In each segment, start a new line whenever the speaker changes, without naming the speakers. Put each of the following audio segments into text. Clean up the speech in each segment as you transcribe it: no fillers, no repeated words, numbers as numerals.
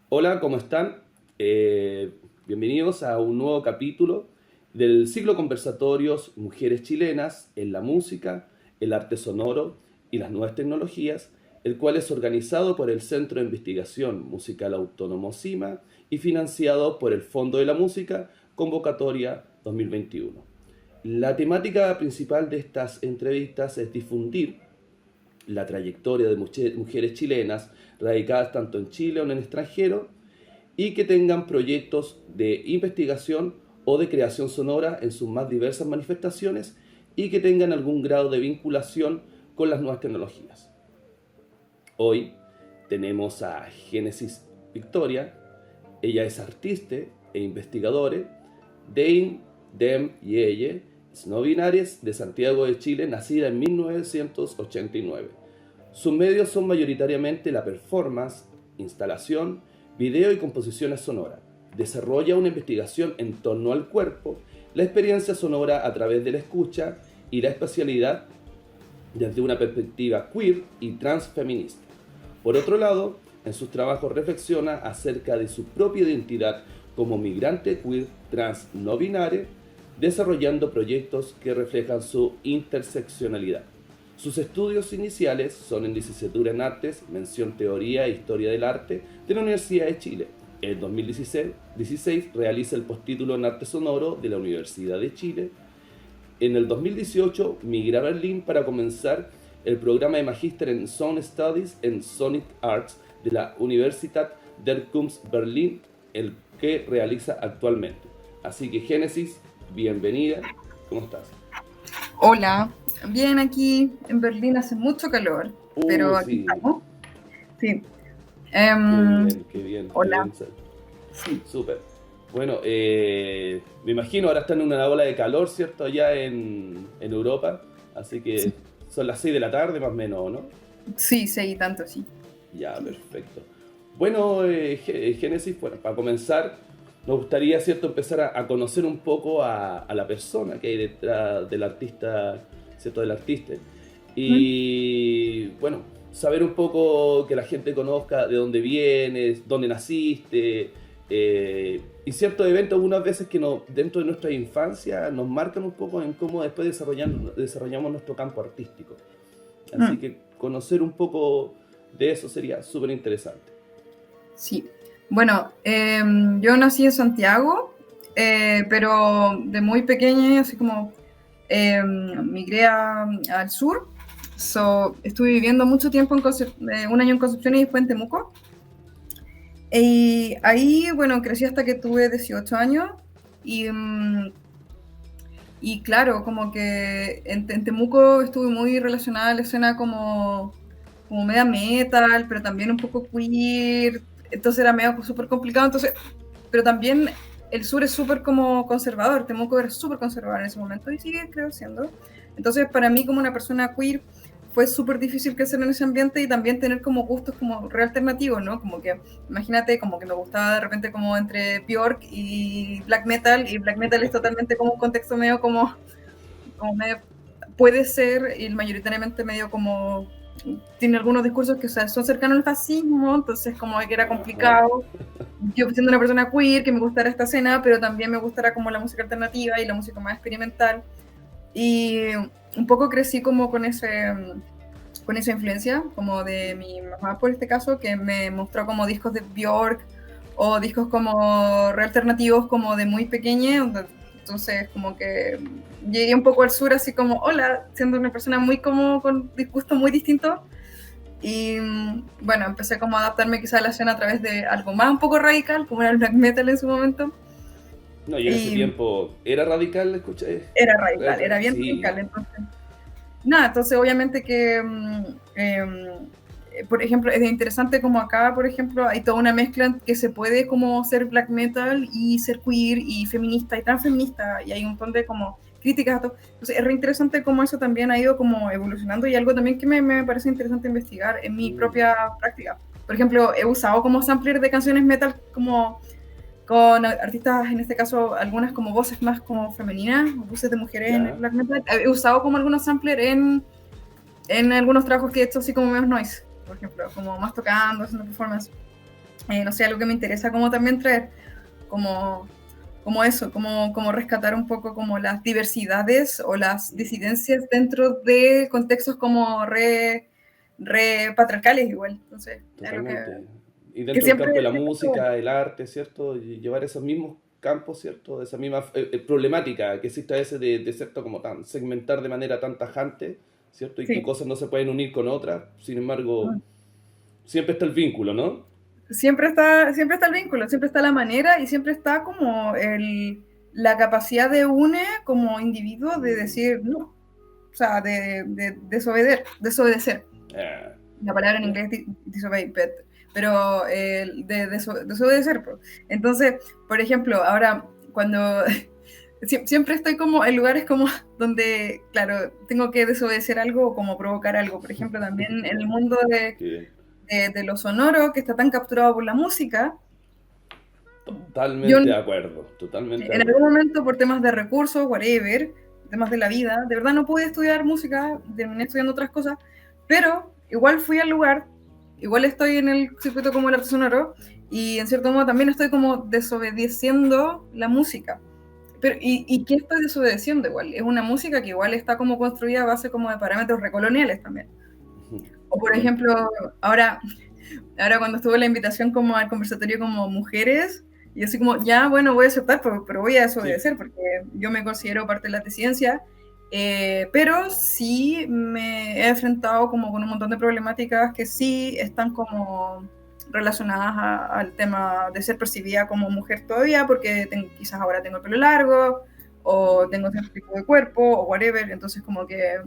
Hola, ¿cómo están? Bienvenidos a un nuevo capítulo del ciclo Conversatorios Mujeres Chilenas en la música, el arte sonoro y las nuevas tecnologías, el cual es organizado por el Centro de Investigación Musical Autónomo CIMA y financiado por el Fondo de la Música, Convocatoria 2021. La temática principal de estas entrevistas es difundir la trayectoria de mujeres chilenas radicadas tanto en Chile o en el extranjero y que tengan proyectos de investigación o de creación sonora en sus más diversas manifestaciones y que tengan algún grado de vinculación con las nuevas tecnologías. Hoy tenemos a Génesis Victoria. Ella es artista e investigadora de Dem y ella es no binarias de Santiago de Chile, nacida en 1989. Sus medios son mayoritariamente la performance, instalación, video y composiciones sonoras. Desarrolla una investigación en torno al cuerpo, la experiencia sonora a través de la escucha y la espacialidad desde una perspectiva queer y transfeminista. Por otro lado, en sus trabajos reflexiona acerca de su propia identidad como migrante queer trans no binaria, desarrollando proyectos que reflejan su interseccionalidad. Sus estudios iniciales son en licenciatura en Artes, mención Teoría e Historia del Arte de la Universidad de Chile. En 2016 realiza el postítulo en Arte Sonoro de la Universidad de Chile. En el 2018 migra a Berlín para comenzar el programa de Magíster en Sound Studies en Sonic Arts de la Universität der Kunst Berlin, el que realiza actualmente. Así que Génesis, bienvenida, ¿cómo estás?
Hola, bien aquí en Berlín hace mucho calor, pero aquí
Sí,
estamos. Sí.
qué
Em,
bien, qué bien, qué
Hola,
bien.
sí,
Súper. Bueno, me imagino ahora están en una ola de calor, ¿cierto? Allá en Europa. Así
sí,
que son las 6 de la tarde más o menos, ¿no?
sí, sí, tanto sí.
Ya, perfecto. Bueno, Génesis, bueno, para comenzar, nos gustaría, ¿cierto?, empezar a conocer un poco a la persona que hay detrás del artista, ¿cierto?, del artista.
¿Mm?
Y, bueno, saber un poco, que la gente conozca de dónde vienes, dónde naciste, y ciertos eventos algunas veces que dentro de nuestra infancia nos marcan un poco en cómo después desarrollamos nuestro campo artístico. Así
Mm,
que conocer un poco de eso sería súper interesante.
sí. Bueno, yo nací en Santiago, pero de muy pequeña, así como migré al sur. Estuve viviendo mucho tiempo un año en Concepción y después en Temuco. Y ahí, bueno, crecí hasta que tuve 18 años y, y claro, como que en Temuco estuve muy relacionada a la escena como media metal, pero también un poco queer, entonces era medio súper complicado, entonces, pero también el sur es súper como conservador, Temuco era súper conservador en ese momento y sigue creo siendo. Entonces para mí como una persona queer fue súper difícil crecer en ese ambiente y también tener como gustos como re alternativos, ¿no? Como que, imagínate, como que me gustaba de repente como entre Björk y black metal es totalmente como un contexto medio como medio, puede ser y mayoritariamente medio como, tiene algunos discursos que o sea, son cercanos al fascismo, entonces como que era
Ajá.
complicado. Yo siendo una persona queer, que me gustara esta escena, pero también me gustara como la música alternativa y la música más experimental. Y un poco crecí como con esa influencia, como de mi mamá por este caso, que me mostró como discos de Björk o discos como re alternativos como de muy pequeña, entonces como que llegué un poco al sur así como, hola, siendo una persona muy como con disgusto muy distinto y bueno, empecé como a adaptarme quizá a la escena a través de algo más un poco radical, como era el black metal en su momento,
No, y en ese
y
tiempo era radical, escuché.
era radical, era bien
Sí.
radical, entonces nada, entonces obviamente que, por ejemplo, es interesante como acá, por ejemplo, hay toda una mezcla que se puede como ser black metal y ser queer y feminista y transfeminista y hay un montón de como críticas a todo. Entonces es re interesante cómo eso también ha ido como evolucionando y algo también que me parece interesante investigar en mi
Mm,
propia práctica. Por ejemplo, he usado como sampler de canciones metal como con artistas, en este caso, algunas como voces más como femeninas, voces de mujeres en el
ya.
black metal. He usado como algunos samplers en algunos trabajos que he hecho así como menos noise, por ejemplo, como más tocando, haciendo performance. no sé, algo que me interesa como también traer, como, como eso, como rescatar un poco como las diversidades o las disidencias dentro de contextos como re patriarcales igual. Entonces, es algo
Totalmente. Y
que
dentro del
siempre...
campo de la
siempre estuvo.
música, el arte, ¿cierto? Y llevar esos mismos campos, ¿cierto? Esa misma problemática que existe a veces de cierto como tan segmentar de manera tan tajante, ¿cierto? Y que
Sí.
cosas no se pueden unir con otras. Sin embargo, siempre está el vínculo, ¿no?
Siempre está el vínculo, siempre está la manera y siempre está como la capacidad de une como individuo de decir no, o sea, de desobedecer.
Ah,
La palabra en
ya.
inglés es disobey, pero desobedecer. Pues. Entonces, por ejemplo, ahora cuando siempre estoy como en lugares como donde, claro, tengo que desobedecer algo o como provocar algo. Por ejemplo, también en el mundo
Qué bien.
de lo sonoro, que está tan capturado por la música, yo
Totalmente de acuerdo, totalmente de
en algún
acuerdo.
momento por temas de recursos, whatever, temas de la vida, de verdad no pude estudiar música, terminé estudiando otras cosas, pero igual fui al lugar, igual estoy en el circuito como el arte sonoro, y en cierto modo también estoy como desobedeciendo la música. Pero, ¿y qué estoy desobedeciendo igual? Es una música que igual está como construida a base como de parámetros recoloniales también. O por
Totalmente.
ejemplo, ahora cuando estuvo la invitación como al conversatorio como mujeres, y así como, ya, bueno, voy a aceptar, pero voy a
Sí,
desobedecer, porque yo me considero parte de la disidencia, pero sí me he enfrentado como con un montón de problemáticas que sí están como relacionadas al tema de ser percibida como mujer todavía, porque quizás ahora tengo el pelo largo, o tengo cierto tipo de cuerpo, o whatever, entonces como que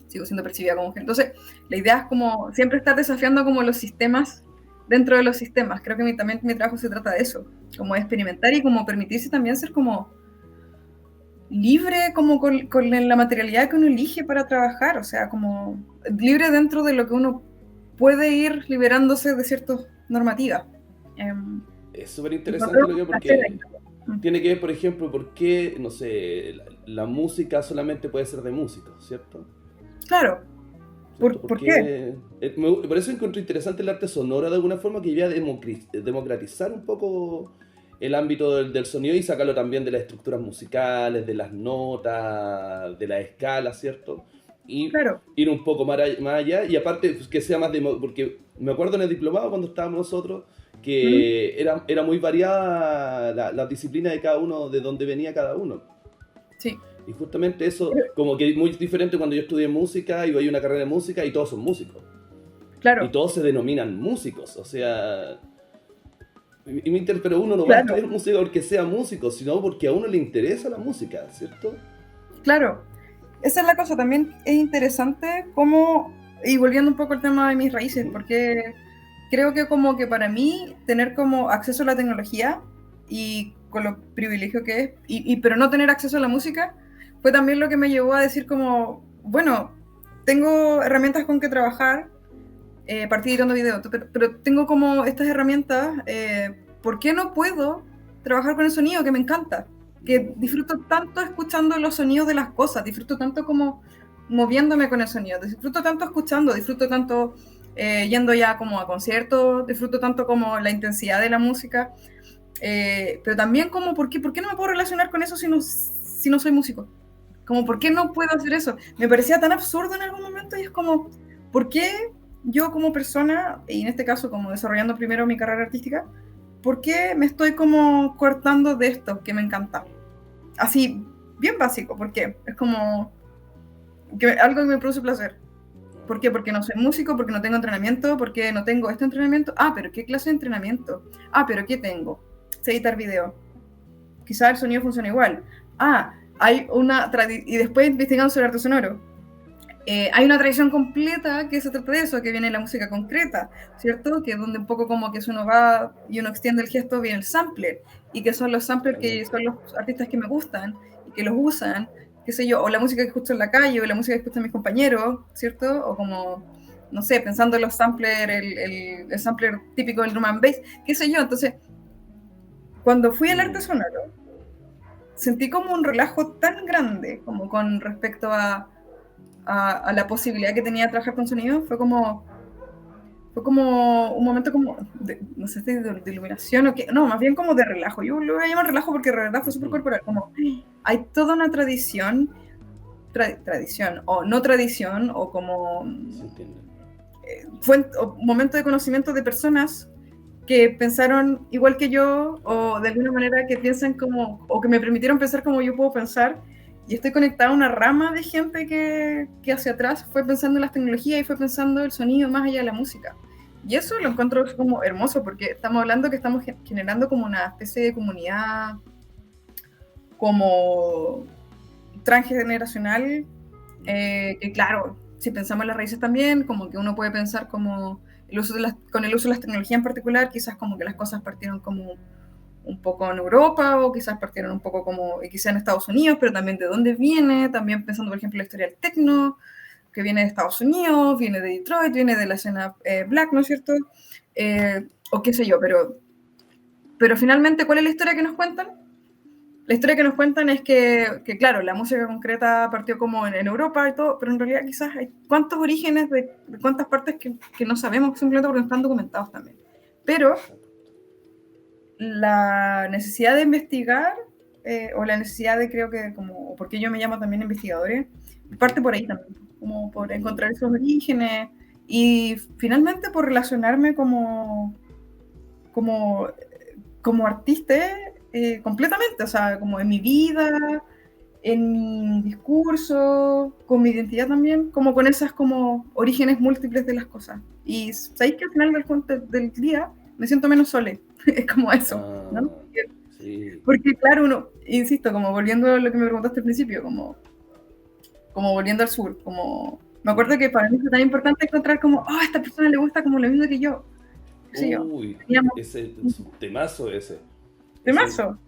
sigo siendo percibida como mujer. Entonces, la idea es como siempre estar desafiando como los sistemas dentro de los sistemas. Creo que también mi trabajo se trata de eso, como de experimentar y como permitirse también ser como libre como con la materialidad que uno elige para trabajar, o sea, como libre dentro de lo que uno puede ir liberándose de ciertas normativas.
es súper
Encontrar
interesante lo que
un placer
porque
ahí también.
tiene que ver, por ejemplo, por qué, no sé, la música solamente puede ser de músicos, ¿cierto?
Claro,
¿Cierto?
por qué?
Porque por eso encontré interesante el arte sonoro de alguna forma que iba a democratizar un poco el ámbito del sonido y sacarlo también de las estructuras musicales, de las notas, de las escalas, ¿cierto? Y
Claro.
ir un poco más allá y aparte pues, que sea más porque me acuerdo en el diplomado cuando estábamos nosotros
¿Mm?
que era muy variada la disciplina de cada uno, de dónde venía cada uno.
Sí,
Y justamente eso, como que es muy diferente cuando yo estudié música y voy a una carrera de música y todos son músicos. Y
claro,
todos se denominan músicos. O sea, pero uno no va a
claro.
estudiar música porque sea músico, sino porque a uno le interesa la música, ¿cierto?
Claro, esa es la cosa. También es interesante cómo, y volviendo un poco al tema de mis raíces,
Ujú.
porque creo que como que para mí tener como acceso a la tecnología y con lo privilegio que es, pero no tener acceso a la música, fue también lo que me llevó a decir como, bueno, tengo herramientas con que trabajar, partí editando videos, pero tengo como estas herramientas, ¿por qué no puedo trabajar con el sonido que me encanta? Que disfruto tanto escuchando los sonidos de las cosas, disfruto tanto como moviéndome con el sonido, disfruto tanto escuchando, disfruto tanto yendo ya como a conciertos, disfruto tanto como la intensidad de la música, pero también como, por qué no me puedo relacionar con eso si no soy músico? Como, ¿por qué no puedo hacer eso? Me parecía tan absurdo en algún momento y es como, ¿por qué yo como persona, y en este caso como desarrollando primero mi carrera artística, ¿por qué me estoy como cortando de esto que me encanta? Así, bien básico, ¿por qué? Es como algo que me produce placer. ¿Por qué? Porque no soy músico, porque no tengo entrenamiento, porque no tengo este entrenamiento. Ah, pero ¿qué clase de entrenamiento? Ah, pero ¿qué tengo? Sé editar video. Quizá el sonido funciona igual. Ah, hay una y después investigando sobre arte sonoro. Hay una tradición completa que se trata de eso, que viene la música concreta, ¿cierto? Que es donde un poco como que si uno va y uno extiende el gesto, viene el sampler, y que son los samplers que
Totalmente.
son los artistas que me gustan y que los usan, qué sé yo, o la música que escucho en la calle, o la música que escuchan mis compañeros, ¿cierto? O como, no sé, pensando en los samplers, el sampler típico del drum and bass, qué sé yo. Entonces, cuando fui al arte
Mm.
sonoro, sentí como un relajo tan grande como con respecto a la posibilidad que tenía de trabajar con sonido, Fue como un momento como, no sé si de iluminación o qué, no, más bien como de relajo. Yo lo voy a llamar relajo porque de verdad fue súper
Ujú.
corporal, como hay toda una tradición, tradición o no tradición, o como
Se entiende.
fue un momento de conocimiento de personas que pensaron igual que yo, o de alguna manera que piensan como, o que me permitieron pensar como yo puedo pensar, y estoy conectada a una rama de gente que hacia atrás fue pensando en las tecnologías y fue pensando el sonido más allá de la música. Y eso lo encuentro como hermoso, porque estamos hablando que estamos generando como una especie de comunidad como transgeneracional, que claro, si pensamos en las raíces también, como que uno puede pensar como el uso de con el uso de las tecnologías en particular, quizás como que las cosas partieron como un poco en Europa o quizás partieron un poco como quizás en Estados Unidos, pero también de dónde viene, también pensando por ejemplo en la historia del techno, que viene de Estados Unidos, viene de Detroit, viene de la escena black, ¿no es cierto? O qué sé yo, pero finalmente, ¿cuál es la historia que nos cuentan? La historia que nos cuentan es que claro, la música concreta partió como en Europa y todo, pero en realidad quizás hay cuántos orígenes de cuántas partes que no sabemos simplemente porque no están documentados también. Pero la necesidad de investigar, o la necesidad de, creo que, como, porque yo me llamo también investigadores, parte por ahí también, como por encontrar esos orígenes y finalmente por relacionarme como, como artista completamente, o sea, como en mi vida, en mi discurso, con mi identidad también, como con esas como orígenes múltiples de las cosas. Y sabéis que al final del día me siento menos sole, es como eso, ¿no?
Ah, sí.
Porque claro, uno, insisto, como volviendo a lo que me preguntaste al principio, como volviendo al sur, como me acuerdo que para mí fue tan importante encontrar como, oh, a esta persona le gusta como lo mismo que yo, qué sé yo,
Uy,
teníamos
ese es un temazo ese.
de
Ese,
marzo.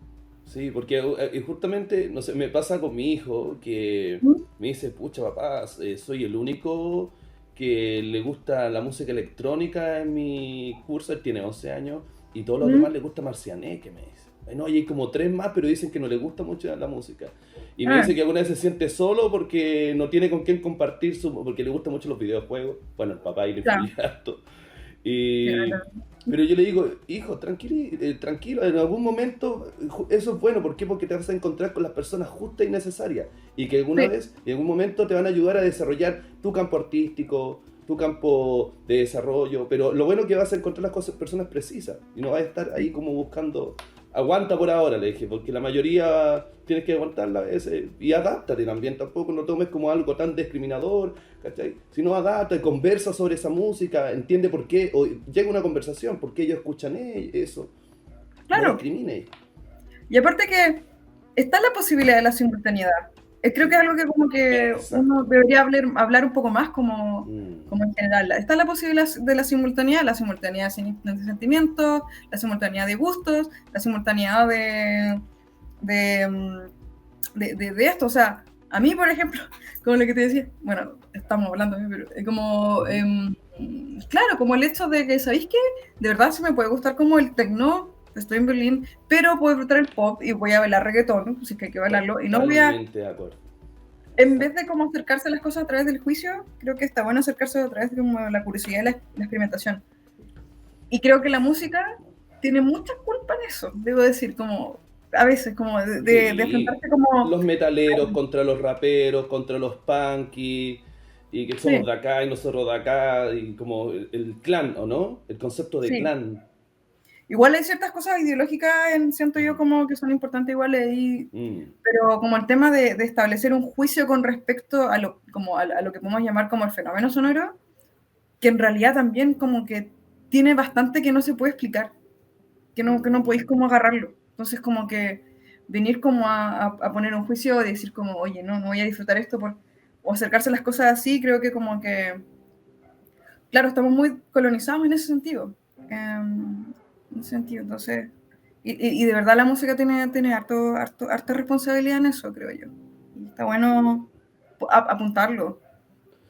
sí, porque justamente, no sé, me pasa con mi hijo que
¿Mm?
me dice, pucha papá, soy el único que le gusta la música electrónica en mi curso, él tiene 11 años, y todos los
¿Mm?
demás les gusta Marcianeque, me dice. Ay, no, y hay como tres más, pero dicen que no les gusta mucho la música. Y me
Ah,
dice que alguna vez se siente solo porque no tiene con quién compartir porque le gustan mucho los videojuegos. Bueno, el papá y le
claro,
influye harto. Y,
claro.
pero yo le digo, hijo, tranquilo, en algún momento eso es bueno. ¿Por qué? Porque te vas a encontrar con las personas justas y necesarias. Y que alguna
Sí,
vez, en algún momento te van a ayudar a desarrollar tu campo artístico, tu campo de desarrollo. Pero lo bueno es que vas a encontrar las personas precisas. Y no vas a estar ahí como buscando. Aguanta por ahora, le dije, porque la mayoría tienes que aguantarla a veces. Y adáptate también, tampoco no tomes como algo tan discriminador, ¿cachai? Si no, adapta, conversa sobre esa música, entiende por qué, o llega una conversación, por qué ellos escuchan eso. No
claro.
discrimine.
Y aparte que está la posibilidad de la simultaneidad. Creo que es
Sí,
algo que como que uno
exacto.
debería hablar un poco más como
Mm,
en general. Está la posibilidad de la simultaneidad de sentimientos, la simultaneidad de gustos, la simultaneidad de, de esto. O sea, a mí, por ejemplo, como lo que te decía, bueno, estamos hablando, pero como,
ujú.
claro, como el hecho de que, ¿sabéis qué? De verdad se me puede gustar como el techno, estoy en Berlín, pero puedo disfrutar el pop y voy a bailar reggaetón, así que hay que bailarlo, y no voy a,
Totalmente de acuerdo.
en vez
Exacto.
de como acercarse a las cosas a través del juicio, creo que está bueno acercarse a través de como la curiosidad y la experimentación. Y creo que la música tiene mucha culpa en eso, debo decir, como a veces, como de
Sí,
enfrentarse como...
los metaleros contra los raperos, contra los punky, y que somos
Sí,
de acá y nosotros de acá, y como el clan, ¿o no? El concepto de
sí.
clan.
Igual hay ciertas cosas ideológicas, siento yo
Mm,
como que son importantes iguales,
mm,
pero como el tema de establecer un juicio con respecto a lo, como a lo que podemos llamar como el fenómeno sonoro, que en realidad también como que tiene bastante que no se puede explicar, que no podéis
mm.
como agarrarlo. Entonces como que venir como a poner un juicio y decir como, oye, no, no voy a disfrutar esto o acercarse a las cosas así, creo que como que, claro, estamos muy colonizados en ese sentido. En ese sentido, entonces, y de verdad la música tiene harta responsabilidad en eso, creo yo. Y está bueno apuntarlo.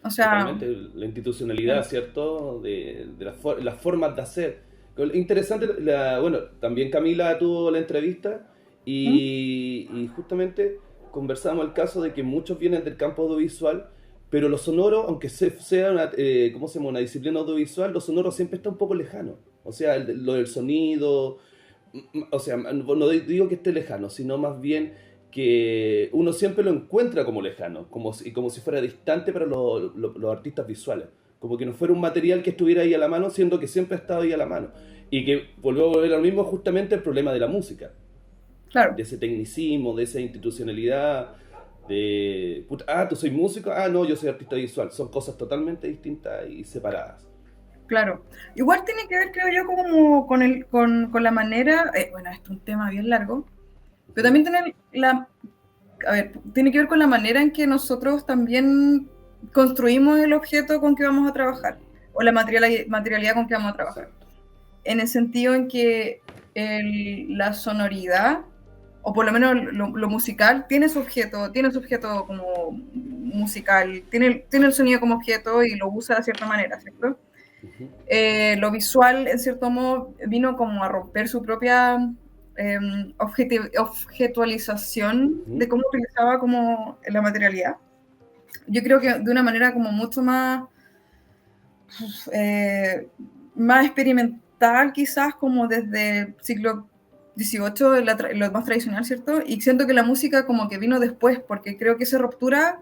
O sea,
Totalmente, la institucionalidad,
claro.
¿cierto? De las formas de hacer. Interesante, bueno, también Camila tuvo la entrevista
¿Mm?
y justamente conversamos el caso de que muchos vienen del campo audiovisual, pero lo sonoro, aunque sea una, ¿cómo se llama? Una disciplina audiovisual, lo sonoro siempre está un poco lejano. O sea, lo del sonido, o sea, no digo que esté lejano, sino más bien que uno siempre lo encuentra como lejano, como si fuera distante para los artistas visuales. Como que no fuera un material que estuviera ahí a la mano, siendo que siempre ha estado ahí a la mano. Y que volvió a volver a lo mismo justamente el problema de la música,
Claro,
de ese tecnicismo, de esa institucionalidad, de, puta, tú soy músico, no, yo soy artista visual. Son cosas totalmente distintas y separadas.
claro. Igual tiene que ver, creo yo, como con la manera, bueno, esto es un tema bien largo, pero
Ujú,
también a ver, tiene que ver con la manera en que nosotros también construimos el objeto con que vamos a trabajar, o la materialidad con que vamos a trabajar.
exacto.
En el sentido en que la sonoridad, o por lo menos lo musical, tiene su objeto como musical, tiene el sonido como objeto y lo usa de cierta manera, ¿cierto?
Ujú,
Lo visual, en cierto modo, vino como a romper su propia objetualización
ujú,
de cómo utilizaba como la materialidad. Yo creo que de una manera como mucho eh, más experimental, quizás, como desde el siglo XVIII, lo más tradicional, ¿cierto? Y siento que la música como que vino después, porque creo que esa ruptura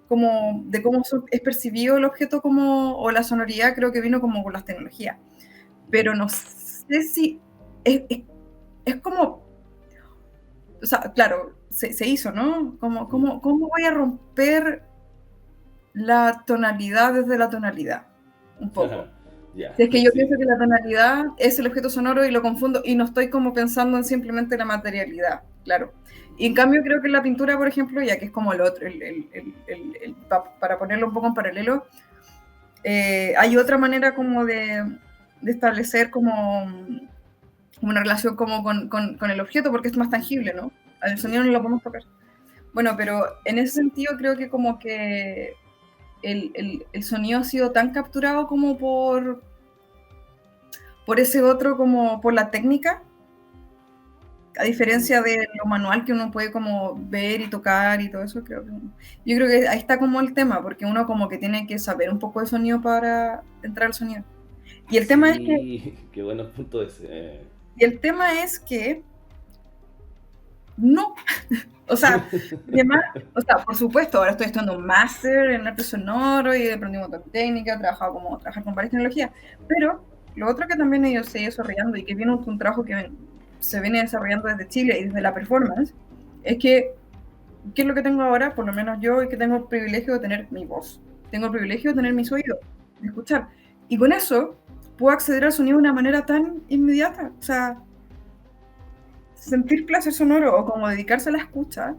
como de cómo es percibido el objeto como, o la sonoridad, creo que vino como con las tecnologías.
ujú,
Pero no sé si es como, o sea, claro, se hizo, ¿no?
ujú.
¿Cómo voy a romper la tonalidad desde la tonalidad? Un poco.
Ya,
Si es que yo pienso
sí.
que la tonalidad es el objeto sonoro y lo confundo y no estoy como pensando en simplemente la materialidad, claro. Y en cambio creo que en la pintura, por ejemplo, ya que es como el otro, para ponerlo un poco en paralelo, hay otra manera como de establecer como una relación como con el objeto porque es más tangible, ¿no? Al sonido no lo podemos tocar. Bueno, pero en ese sentido creo que como que el sonido ha sido tan capturado como por ese otro, como por la técnica, a
Ujú.
diferencia de lo manual que uno puede como ver y tocar y todo eso, yo creo que ahí está como el tema, porque uno como que tiene que saber un poco de sonido para entrar al sonido. Y el tema es que,
Sí, qué buenos puntos ese.
y el tema es que no, o sea, además, o sea, por supuesto, ahora estoy estudiando un máster en arte sonoro y aprendí un montón de técnicas, he trabajado como trabajar con varias tecnologías, pero lo otro que también ellos se desarrollando y que viene un trabajo que se viene desarrollando desde Chile y desde la performance, es que, ¿qué es lo que tengo ahora? Por lo menos yo, y que tengo el privilegio de tener mi voz, tengo el privilegio de tener mis oídos, de escuchar, y con eso puedo acceder al sonido de una manera tan inmediata, o sea, sentir placer sonoro o como dedicarse a la escucha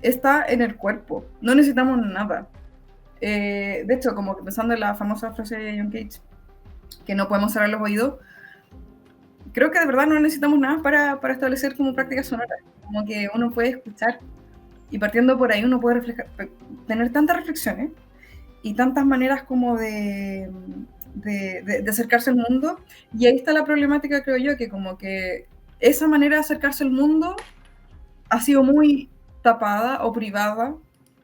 está en el cuerpo. No necesitamos nada. De hecho, como que pensando en la famosa frase de John Cage, que no podemos cerrar los oídos, creo que de verdad no necesitamos nada para establecer como prácticas sonoras. Como que uno puede escuchar y partiendo por ahí uno puede tener tantas reflexiones y tantas maneras como de acercarse al mundo. Y ahí está la problemática, creo yo, que como que esa manera de acercarse al mundo ha sido muy tapada o privada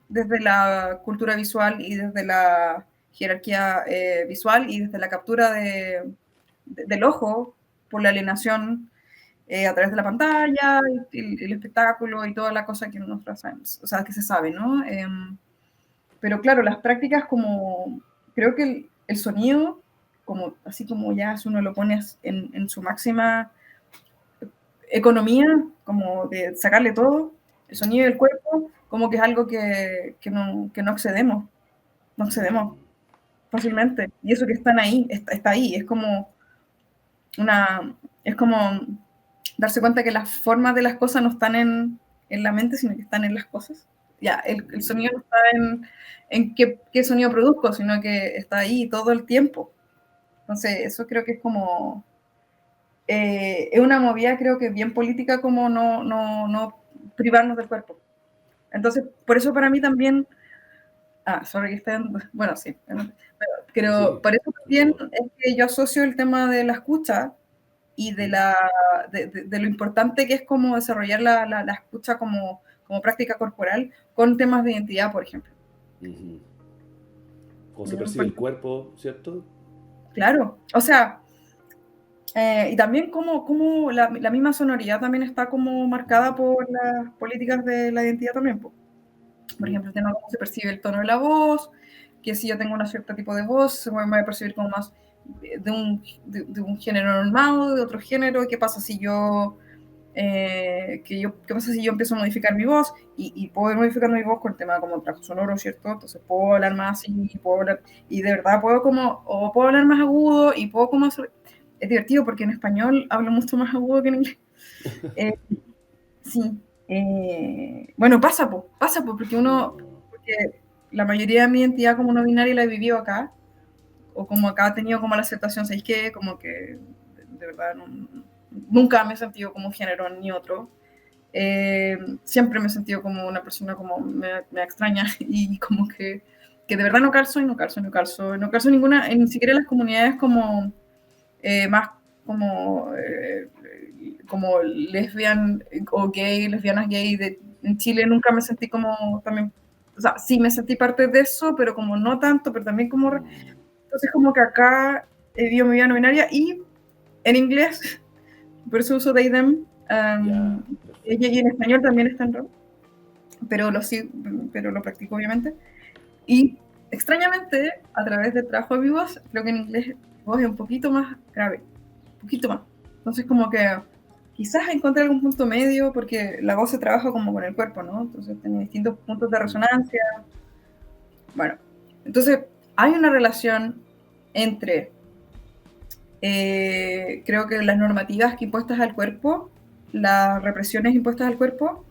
desde la cultura visual y desde la jerarquía visual y desde la captura del ojo por la alienación a través de la pantalla, el espectáculo y toda la cosa que nosotros sabemos, o sea, que se sabe, ¿no? Pero claro, las prácticas como, creo que el sonido, como, así como ya si uno lo pone en su máxima economía, como de sacarle todo, el sonido del cuerpo, como que es algo que no accedemos, no accedemos fácilmente. Y eso que están ahí, está ahí, una, es como darse cuenta que las formas de las cosas no están en la mente, sino que están en las cosas. Ya, el sonido no está en qué sonido produzco, sino que está ahí todo el tiempo. Entonces, eso creo que es como es una movida creo que bien política como no privarnos del cuerpo. Entonces, por eso para mí también, sorry que estén, bueno, sí, pero
Sí,
por eso
por
también
favor.
es que yo asocio el tema de la escucha y
Ujú,
de lo importante que es como desarrollar la escucha como práctica corporal con temas de identidad, por ejemplo.
ujú. cómo se percibe el cuerpo, ¿cierto?
Claro, o sea, y también como la misma sonoridad también está como marcada por las políticas de la identidad también, po. Por
Mm,
ejemplo, el tema de cómo se percibe el tono de la voz, que si yo tengo un cierto tipo de voz, se me va a percibir como más de un género normal, de otro género. ¿Qué pasa si yo, qué pasa si yo empiezo a modificar mi voz y puedo ir modificando mi voz con el tema como trajo sonoro, ¿cierto? Entonces puedo hablar más así, puedo hablar, y de verdad puedo como, o puedo hablar más agudo y puedo como hacer, es divertido porque en español hablo mucho más agudo que en inglés. Eh, Sí. Bueno, pasa, po, porque porque la mayoría de mi identidad como no binaria la he vivido acá, o como acá he tenido como la aceptación, ¿sabéis qué? Como que de verdad nunca me he sentido como un género ni otro. Siempre me he sentido como una persona como me extraña y como que de verdad no calzo y no calzo, no calzo, no calzo ninguna, ni siquiera en las comunidades como más como, como lesbian o gay, lesbianas gay en Chile nunca me sentí como también, o sea, sí me sentí parte de eso, pero como no tanto, pero también como,
mm,
entonces como que acá he vivido mi vida no binaria y en inglés, por eso uso they, them,
ya,
y
perfecto.
en español también está en rock, pero sí, pero lo practico obviamente. Y extrañamente, a través del trabajo de mi voz, creo que en inglés mi voz es un poquito más grave, un poquito más. Entonces, como que quizás encontré algún punto medio, porque la voz se trabaja como con el cuerpo, ¿no? Entonces, tiene distintos puntos de
Mm,
resonancia. Bueno, entonces, hay una relación entre, creo que las normativas que impuestas al cuerpo, las represiones impuestas al cuerpo,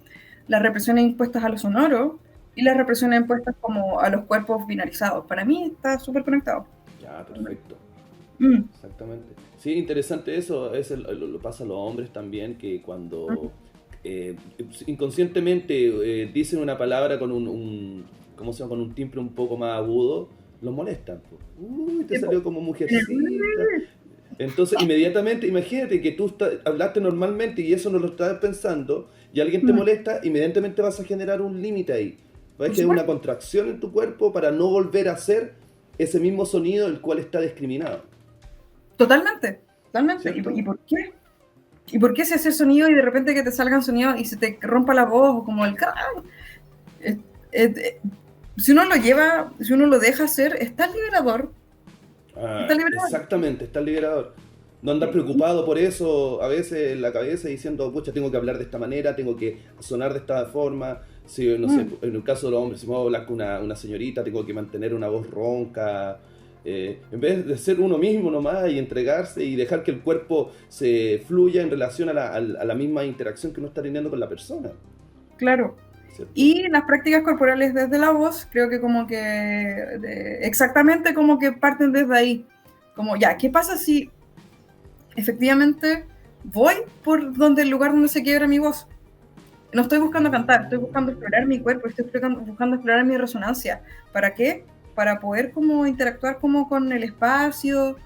las represiones impuestas a lo sonoro y las represiones impuestas como a los cuerpos binarizados. Para mí está súper conectado.
ya, perfecto.
Mm,
Exactamente. Sí, interesante eso. Lo pasa a los hombres también, que
mm,
cuando eh, inconscientemente dicen una palabra con ¿cómo se llama? Con un timbre un poco más agudo, los molestan, po. Uy, te
sí, po.
salió como mujercita. Entonces, inmediatamente, imagínate que tú hablaste normalmente y eso no lo estás pensando, y alguien te
Mm,
molesta, inmediatamente vas a generar un límite ahí. Vas a
por
generar una
supuesto,
contracción en tu cuerpo para no volver a hacer ese mismo sonido el cual está discriminado.
totalmente, totalmente. ¿Y
¿Cierto?
por qué? ¿Y por qué se hace sonido y de repente que te salgan sonidos y se te rompa la voz o como el eh, eh, si uno lo lleva, si uno lo deja hacer, es tan liberador, es tan
Ah,
liberador.
exactamente, está el liberador. No andar
Sí.
preocupado por eso a veces en la cabeza diciendo, pucha, tengo que hablar de esta manera, tengo que sonar de esta forma. Si, no sé,
Mm,
en el caso de los hombres, si me voy a hablar con una señorita, tengo que mantener una voz ronca. En vez de ser uno mismo nomás y entregarse y dejar que el cuerpo se fluya en relación a la misma interacción que uno está teniendo con la persona.
claro.
¿Cierto?
Y las prácticas corporales desde la voz, creo que como que exactamente como que parten desde ahí. Como ya, ¿qué pasa si efectivamente voy por donde el lugar donde se quiebra mi voz? No estoy buscando cantar, estoy buscando explorar mi cuerpo, estoy buscando explorar mi resonancia. ¿Para qué? Para poder como interactuar como con el espacio,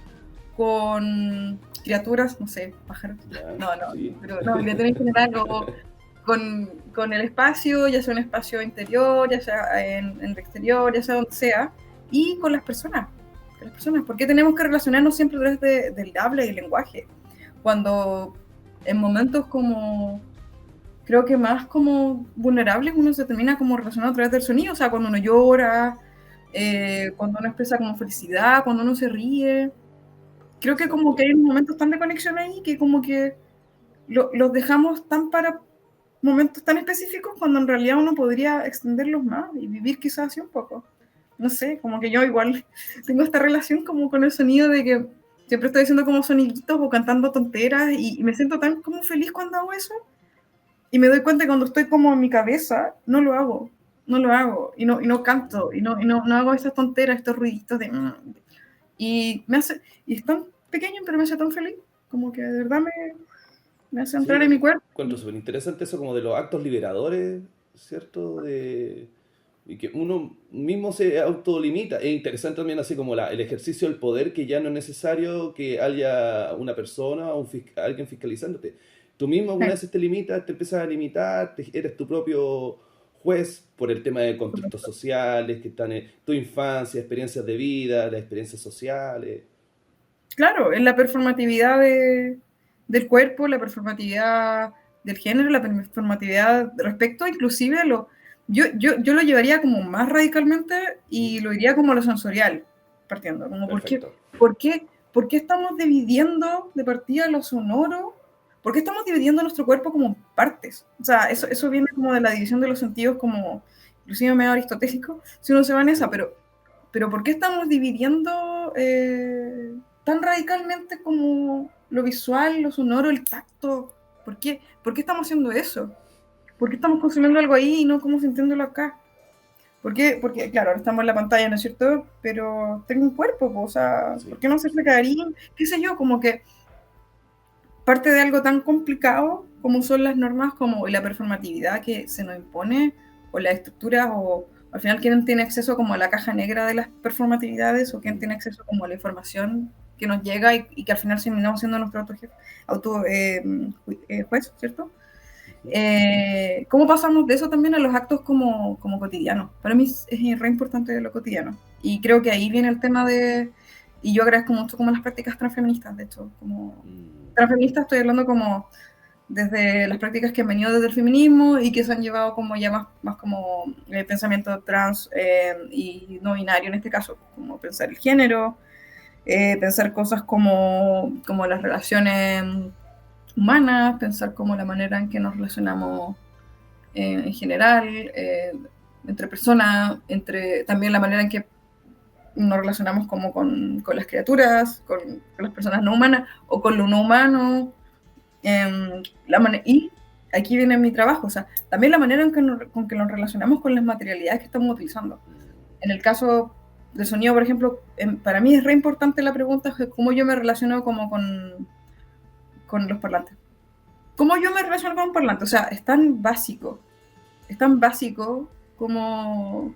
con criaturas, no sé, pájaros.
Ya,
No, no,
sí.
pero no, criaturas en general, o con el espacio, ya sea un espacio interior, ya sea en el exterior, ya sea donde sea, y con las personas. Con las personas. ¿Por qué tenemos que relacionarnos siempre a través del habla y el lenguaje? Cuando en momentos como creo que más como vulnerables uno se termina como relacionado a través del sonido, o sea, cuando uno llora, cuando uno expresa como felicidad, cuando uno se ríe. Creo que como que
Exacto.
hay momentos tan de conexión ahí que como que los dejamos tan para momentos tan específicos cuando en realidad uno podría extenderlos más y vivir quizás así un poco. No sé, como que yo igual tengo esta relación como con el sonido de que siempre estoy haciendo como soniditos o cantando tonteras y me siento tan como feliz cuando hago eso y me doy cuenta que cuando estoy como en mi cabeza, no lo hago, no lo hago, y no canto, no hago esas tonteras, estos ruiditos de... Y me hace, y es tan pequeño, pero me hace tan feliz, como que de verdad me hace entrar en
Sí,
mi cuerpo.
encuentro súper interesante eso como de los actos liberadores, ¿cierto? Y que uno mismo se autolimita. Es interesante también así como el ejercicio del poder, que ya no es necesario que haya una persona o alguien fiscalizándote. Tú mismo algunas veces te limitas, te empiezas a limitar, eres tu propio juez por el tema de contextos sociales, que están en tu infancia, experiencias de vida, las experiencias sociales.
Claro, en la performatividad del cuerpo, la performatividad del género, la performatividad respecto inclusive a lo... Yo lo llevaría como más radicalmente y lo diría como lo sensorial, partiendo. Como
Perfecto.
por qué estamos dividiendo de partida lo sonoro? ¿Por qué estamos dividiendo nuestro cuerpo como partes? O sea, eso viene como de la división de los sentidos, como inclusive medio aristotélico, si uno se va en esa, pero ¿por qué estamos dividiendo tan radicalmente como lo visual, lo sonoro, el tacto? ¿Por qué estamos haciendo eso? ¿Por qué estamos consumiendo algo ahí y no como sintiéndolo acá? ¿Por qué? Porque, claro, ahora estamos en la pantalla, ¿no es cierto? Pero tengo un cuerpo, o sea,
Sí.
¿por qué no hacerle cariño? ¿Qué sé yo? Como que parte de algo tan complicado como son las normas como la performatividad que se nos impone, o las estructuras, o al final quién tiene acceso como a la caja negra de las performatividades, o quién tiene acceso como a la información que nos llega y que al final terminamos siendo nuestro juez, ¿cierto? ¿Cómo pasamos de eso también a los actos como cotidianos? Para mí es re importante lo cotidiano. Y creo que ahí viene el tema de... Y yo agradezco mucho como las prácticas transfeministas, de hecho. Como transfeministas estoy hablando como desde las prácticas que han venido desde el feminismo y que se han llevado como ya más como pensamiento trans y no binario en este caso, como pensar el género, pensar cosas como las relaciones humanas, pensar como la manera en que nos relacionamos en general, entre personas, también la manera en que nos relacionamos como con las criaturas, con las personas no humanas o con lo no humano. Y aquí viene mi trabajo, o sea, también la manera con que nos relacionamos con las materialidades que estamos utilizando. En el caso del sonido, por ejemplo, para mí es re importante la pregunta de cómo yo me relaciono como con los parlantes. ¿Cómo yo me relaciono con un parlante? O sea, es tan básico como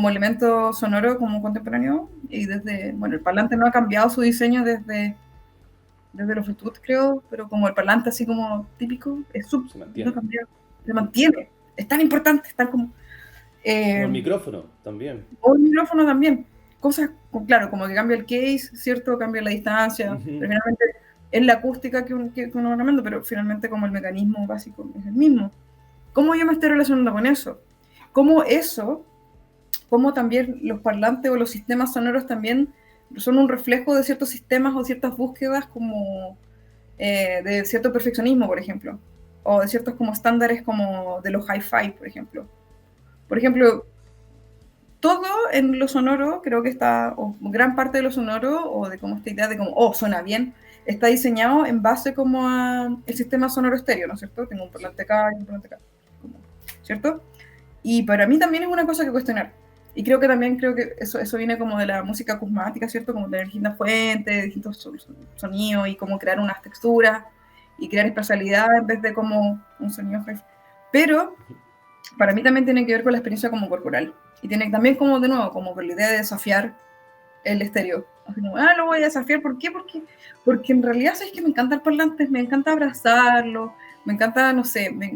elemento sonoro, como contemporáneo, y bueno, el parlante no ha cambiado su diseño desde los Bluetooth, creo, pero como el parlante así como típico,
Se mantiene.
no ha cambiado, se mantiene, es tan importante, es tan como...
o el micrófono también.
O el micrófono también, cosas, claro, como que cambia el case, ¿cierto? Cambia la distancia, pero finalmente es la acústica que uno va armando, pero finalmente como el mecanismo básico es el mismo. ¿Cómo yo me estoy relacionando con eso? ¿Cómo también los parlantes o los sistemas sonoros también son un reflejo de ciertos sistemas o ciertas búsquedas como de cierto perfeccionismo, por ejemplo, o de ciertos como estándares como de los hi-fi, por ejemplo. Por ejemplo, todo en lo sonoro, creo que está, o gran parte de lo sonoro, o de como esta idea de como, suena bien, está diseñado en base como a el sistema sonoro estéreo, ¿no es cierto? Tengo un parlante acá y un parlante acá, ¿cierto? Y para mí también es una cosa que cuestionar. Y creo que eso viene como de la música acusmática, ¿cierto? Como tener distintas fuentes, distintos sonidos y como crear unas texturas y crear espacialidad en vez de como un sonido. Pero para mí también tiene que ver con la experiencia como corporal. Y tiene también como, de nuevo, como con la idea de desafiar el estéreo. Así como, lo voy a desafiar. ¿Por qué? Porque en realidad es que me encanta el parlante, me encanta abrazarlo, me encanta, no sé, me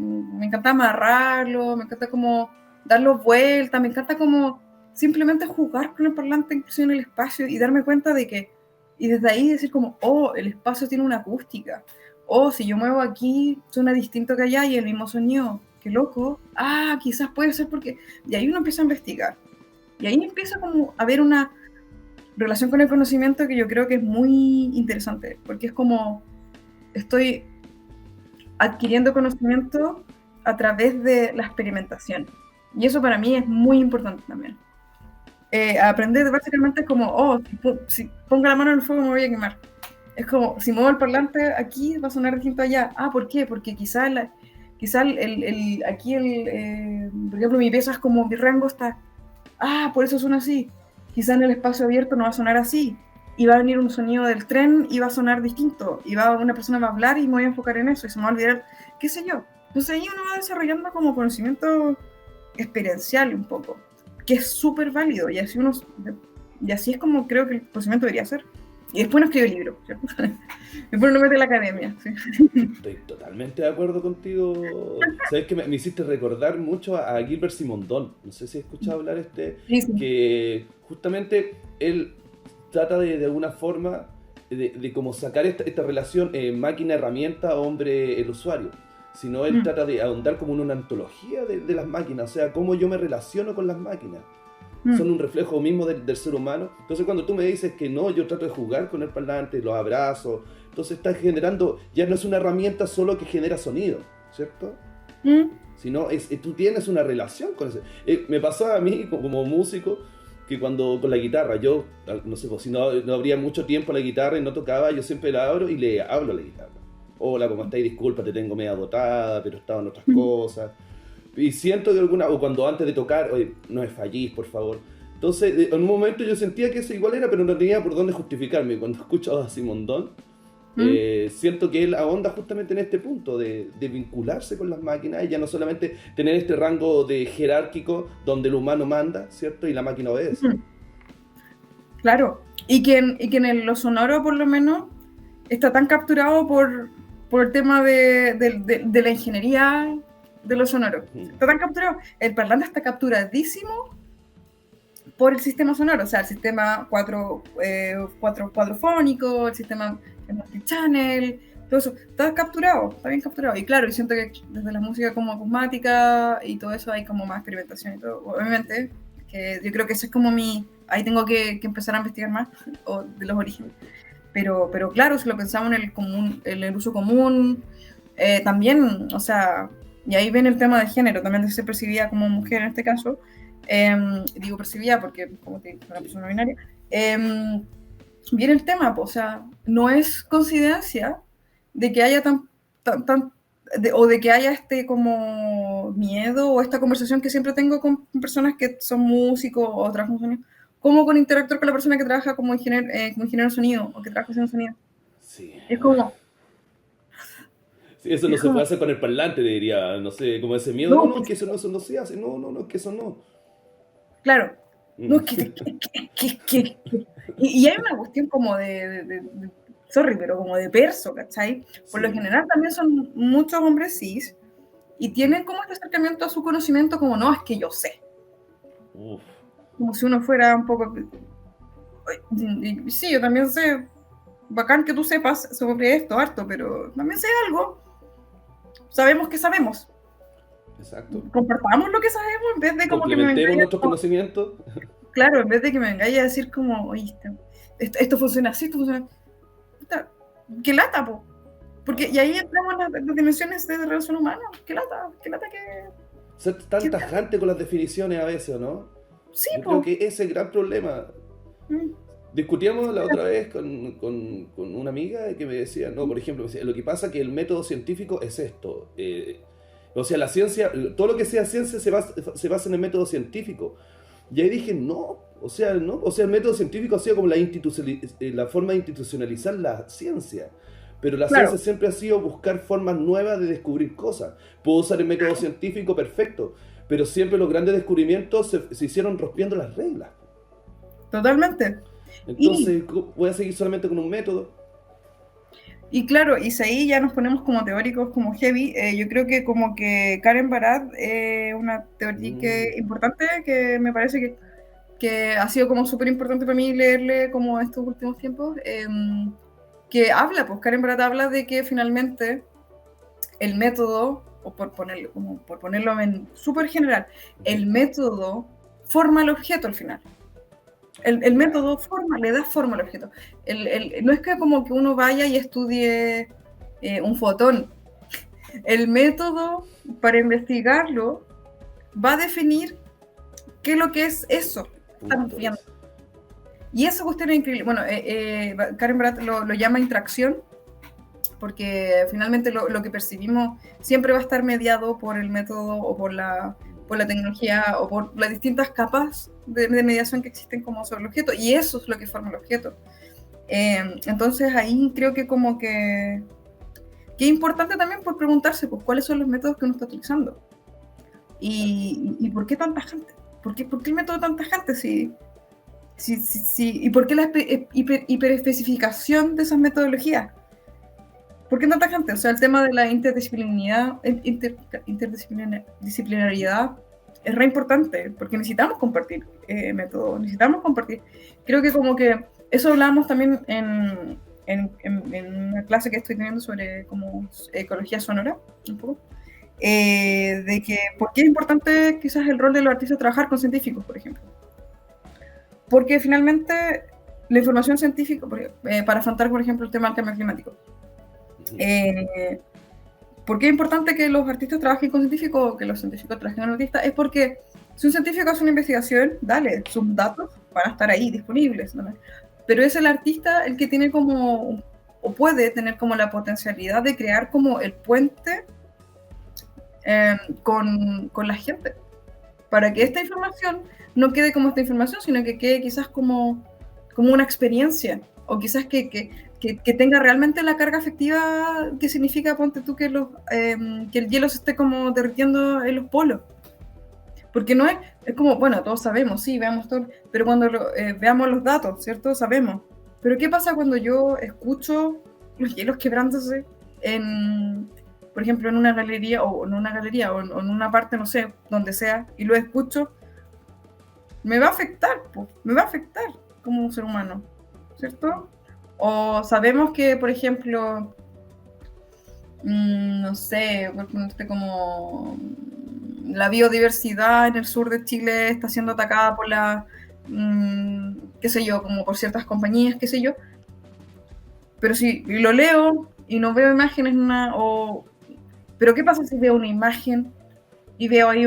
encanta amarrarlo, me encanta como darlo vuelta, me encanta como simplemente jugar con el parlante incluso en el espacio y darme cuenta de que, y desde ahí decir como, el espacio tiene una acústica, si yo muevo aquí suena distinto que allá y el mismo sonido, qué loco, quizás puede ser porque, y ahí uno empieza a investigar, y ahí empieza como a ver una relación con el conocimiento que yo creo que es muy interesante, porque es como estoy adquiriendo conocimiento a través de la experimentación. Y eso para mí es muy importante también. Aprender básicamente es como, si pongo la mano en el fuego me voy a quemar. Es como, si muevo el parlante aquí va a sonar distinto allá. ¿Por qué? Porque quizá aquí por ejemplo, mi pieza es como, mi rango está, por eso suena así. Quizá en el espacio abierto no va a sonar así. Y va a venir un sonido del tren y va a sonar distinto. Y una persona va a hablar y me voy a enfocar en eso y se me va a olvidar, qué sé yo. Entonces ahí uno va desarrollando como conocimiento experiencial un poco, que es súper válido. Y así es como creo que el conocimiento debería ser. Y después no escribo el libro, ¿cierto? Después uno mete la academia, sí.
Estoy totalmente de acuerdo contigo. Sabes que me hiciste recordar mucho a Gilbert Simondon. No sé si has escuchado hablar
Sí, sí.
que justamente él trata de alguna forma de como sacar esta relación máquina-herramienta, hombre, el usuario. Sino él
Mm,
trata de ahondar como en una antología de las máquinas, o sea, cómo yo me relaciono con las máquinas. Son
mm,
un reflejo mismo del ser humano. Entonces cuando tú me dices que no, yo trato de jugar con el parlante, los abrazo, entonces estás generando, ya no es una herramienta solo que genera sonido, ¿cierto?
mm,
Sino tú tienes una relación con ese. Me pasaba a mí como músico que cuando con la guitarra, yo, no sé, pues, si no habría mucho tiempo la guitarra y no tocaba, yo siempre la abro y le hablo a la guitarra. Hola, ¿cómo estáis? Disculpa, te tengo media agotada, pero estaba en otras
mm.
cosas. Y siento que alguna, o cuando antes de tocar, oye, no me fallís, por favor. Entonces, en un momento yo sentía que eso igual era, pero no tenía por dónde justificarme. Cuando escucho a Simondon,
Mm.
siento que él ahonda justamente en este punto de vincularse con las máquinas y ya no solamente tener este rango de jerárquico donde el humano manda, ¿cierto? Y la máquina obedece.
Mm. Claro, y que en lo sonoro por lo menos está tan capturado por el tema de la ingeniería de lo sonoro.
Ujú.
Está tan capturado. El parlante está capturadísimo por el sistema sonoro, o sea, el sistema cuatrofónico, el sistema multichannel, todo eso, está capturado, está bien capturado. Y claro, y siento que desde la música como acusmática y todo eso hay como más experimentación y todo, obviamente, que yo creo que eso es como ahí tengo que empezar a investigar más o de los orígenes. Pero claro, si lo pensamos en el común, en el uso común, también, o sea, y ahí ven el tema de género, también se percibía como mujer en este caso, digo percibía porque como te dije, una
Sí,
persona binaria, viene el tema, pues, o sea, no es coincidencia de que haya o de que haya este como miedo o esta conversación que siempre tengo con personas que son músicos o trabajan con sonido, como con interactuar con la persona que trabaja como ingeniero de sonido o que trabaja haciendo sonido.
sí.
Es como,
Sí, eso no
es
se puede
como,
hacer con el parlante, diría, no sé, como ese miedo. No,
no,
no, que eso no se hace. No, no, no, que eso no.
claro, no,
Mm.
y hay una cuestión como sorry, pero como de perso, ¿cachai? Por lo
Sí.
general también son muchos hombres cis y tienen como este acercamiento a su conocimiento como, no, es que yo sé,
Uf.
como si uno fuera un poco, sí, yo también sé, bacán que tú sepas sobre esto, harto, pero también sé algo, sabemos que sabemos,
Exacto.
compartamos lo que sabemos en vez de como que me
Complementemos
vengáis
nuestros conocimientos.
claro, en vez de que me vengáis a decir como, oye, esto funciona así, esto funciona, puta, qué lata, po. Porque, y ahí entramos en las dimensiones de relación humana, qué lata
Ser tan
que
tajante con las definiciones a veces, ¿o no?
sí,
Yo creo
po.
que ese es el gran problema.
Mm,
Discutíamos la otra vez con una amiga que me decía, no, por ejemplo, me decía, lo que pasa es que el método científico es esto. O sea, la ciencia, todo lo que sea ciencia se basa en el método científico. Y ahí dije, no, o sea, no, o sea, el método científico ha sido como la forma de institucionalizar la ciencia. Pero la ciencia
claro,
siempre ha sido buscar formas nuevas de descubrir cosas. Puedo usar el método científico perfecto, pero siempre los grandes descubrimientos se hicieron rompiendo las reglas.
totalmente. Y,
Entonces, voy a seguir solamente con un método.
y claro, y si ahí ya nos ponemos como teóricos, como heavy, yo creo que como que Karen Barad es una teórica
Mm,
importante que me parece que ha sido como súper importante para mí leerle como estos últimos tiempos, que habla, pues Karen Barad habla de que finalmente el método, o por ponerlo en súper general,
ujú.
el método forma el objeto al final. El
Ya,
método le da forma al objeto. No es que como que uno vaya y estudie un fotón. El método para investigarlo va a definir qué es lo que es eso
qué
que estamos
punto
viendo.
es.
Y esa cuestión es increíble. Bueno, Karen Bratt lo llama interacción, porque finalmente lo que percibimos siempre va a estar mediado por el método o por la tecnología o por las distintas capas de mediación que existen como sobre el objeto, y eso es lo que forma el objeto. Entonces ahí creo que como que es importante también por preguntarse pues, cuáles son los métodos que uno está utilizando
Exacto.
y por qué tanta gente. ¿Por qué el método tanta gente? ¿Y por qué la hiperespecificación de esas metodologías? ¿Por qué tanta gente? O sea, el tema de la interdisciplinariedad es re importante, porque necesitamos compartir métodos, necesitamos compartir. Creo que como que eso hablamos también en una clase que estoy teniendo sobre como ecología sonora, un poco, de que por qué es importante quizás el rol de los artistas trabajar con científicos, por ejemplo. Porque finalmente la información científica, para afrontar, por ejemplo, el tema del cambio climático, ¿por qué es importante que los artistas trabajen con científicos o que los científicos trabajen con artistas? Es porque si un científico hace una investigación, dale, sus datos van a estar ahí disponibles, ¿no? Pero es el artista el que tiene como, o puede tener como la potencialidad de crear como el puente con la gente, para que esta información no quede como esta información, sino que quede quizás como una experiencia, o quizás que tenga realmente la carga afectiva que significa, ponte tú, que el hielo se esté como derritiendo en los polos. Porque no es como, bueno, todos sabemos, sí, veamos todo, pero cuando veamos los datos, ¿cierto? Sabemos. Pero ¿qué pasa cuando yo escucho los hielos quebrándose por ejemplo, en una galería, o en una parte, no sé, donde sea, y lo escucho? Me va a afectar, pues, me va a afectar como un ser humano, ¿cierto? O sabemos que, por ejemplo, no sé, por ponerte como la biodiversidad en el sur de Chile está siendo atacada por qué sé yo, como por ciertas compañías, qué sé yo. Pero si lo leo y no veo imágenes, pero ¿qué pasa si veo una imagen y veo ahí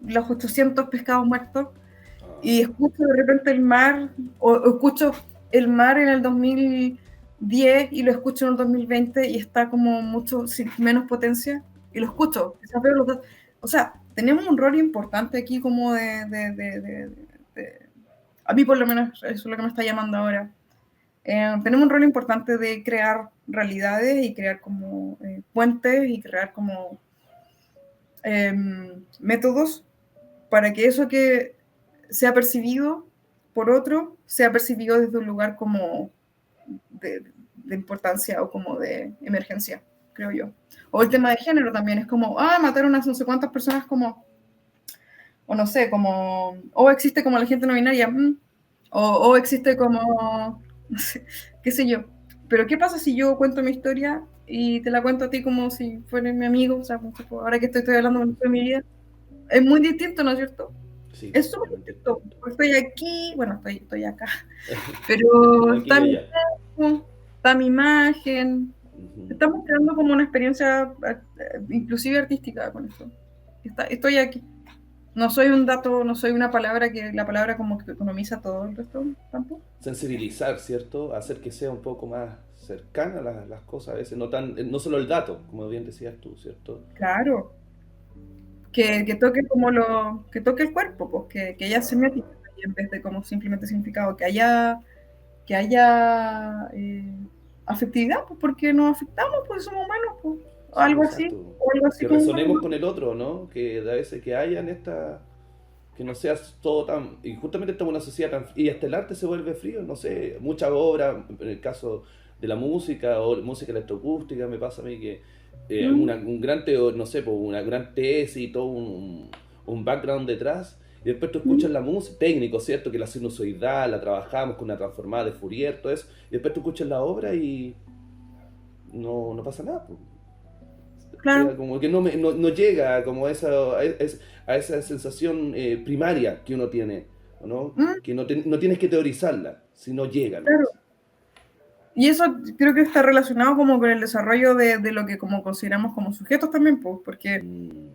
los 800 pescados muertos y escucho de repente el mar, o escucho el mar en el 2010 y lo escucho en el 2020 y está como mucho menos potencia y lo escucho, quizás veo los datos. O sea, tenemos un rol importante aquí como a mí por lo menos eso es lo que me está llamando ahora. Tenemos un rol importante de crear realidades y crear como puentes y crear como métodos para que eso que sea percibido por otro sea percibido desde un lugar como de importancia o como de emergencia, creo yo. O el tema de género también es como, mataron a no sé cuántas personas como, o no sé, como, o existe como la gente no binaria, o existe como, no sé, qué sé yo. Pero ¿qué pasa si yo cuento mi historia y te la cuento a ti como si fueras mi amigo? O sea, ahora que estoy hablando de mi vida, es muy distinto, ¿no es cierto?
Sí,
Es súper distinto. Estoy aquí, bueno, estoy acá, pero
aquí y allá.
está mi imagen. Estamos creando como una experiencia inclusive artística con esto. Estoy aquí. No soy un dato, no soy una palabra que la palabra como que economiza todo el resto tampoco.
Sensibilizar, ¿cierto? Hacer que sea un poco más cercana las cosas a veces, no solo el dato, como bien decías tú, ¿cierto?
Claro. Que toque que toque el cuerpo, pues, que haya semiótica en vez de como simplemente significado, que haya afectividad, pues porque nos afectamos, pues somos humanos, pues,
Sí,
algo así,
exacto.
o algo así
Que
como
resonemos
humano.
con el otro, ¿no? Que a veces que hayan que no seas todo tan... Y justamente estamos en una sociedad tan... Y hasta el arte se vuelve frío, no sé, mucha obra, en el caso de la música o música electroacústica, me pasa a mí que un gran no sé, pues, una gran tesis y todo un background detrás, y después tú escuchas la música, técnico, ¿cierto? Que la sinusoidal, la trabajamos con una transformada de Fourier, todo eso, y después tú escuchas la obra y no pasa nada, pues. Queda
Claro.
como que no llega como a esa sensación primaria que uno tiene, ¿no?
Mm,
Que no tienes que teorizarla, sino llega
claro.
nomás.
Y eso creo que está relacionado como con el desarrollo de lo que como consideramos como sujetos también, pues, porque
Mm,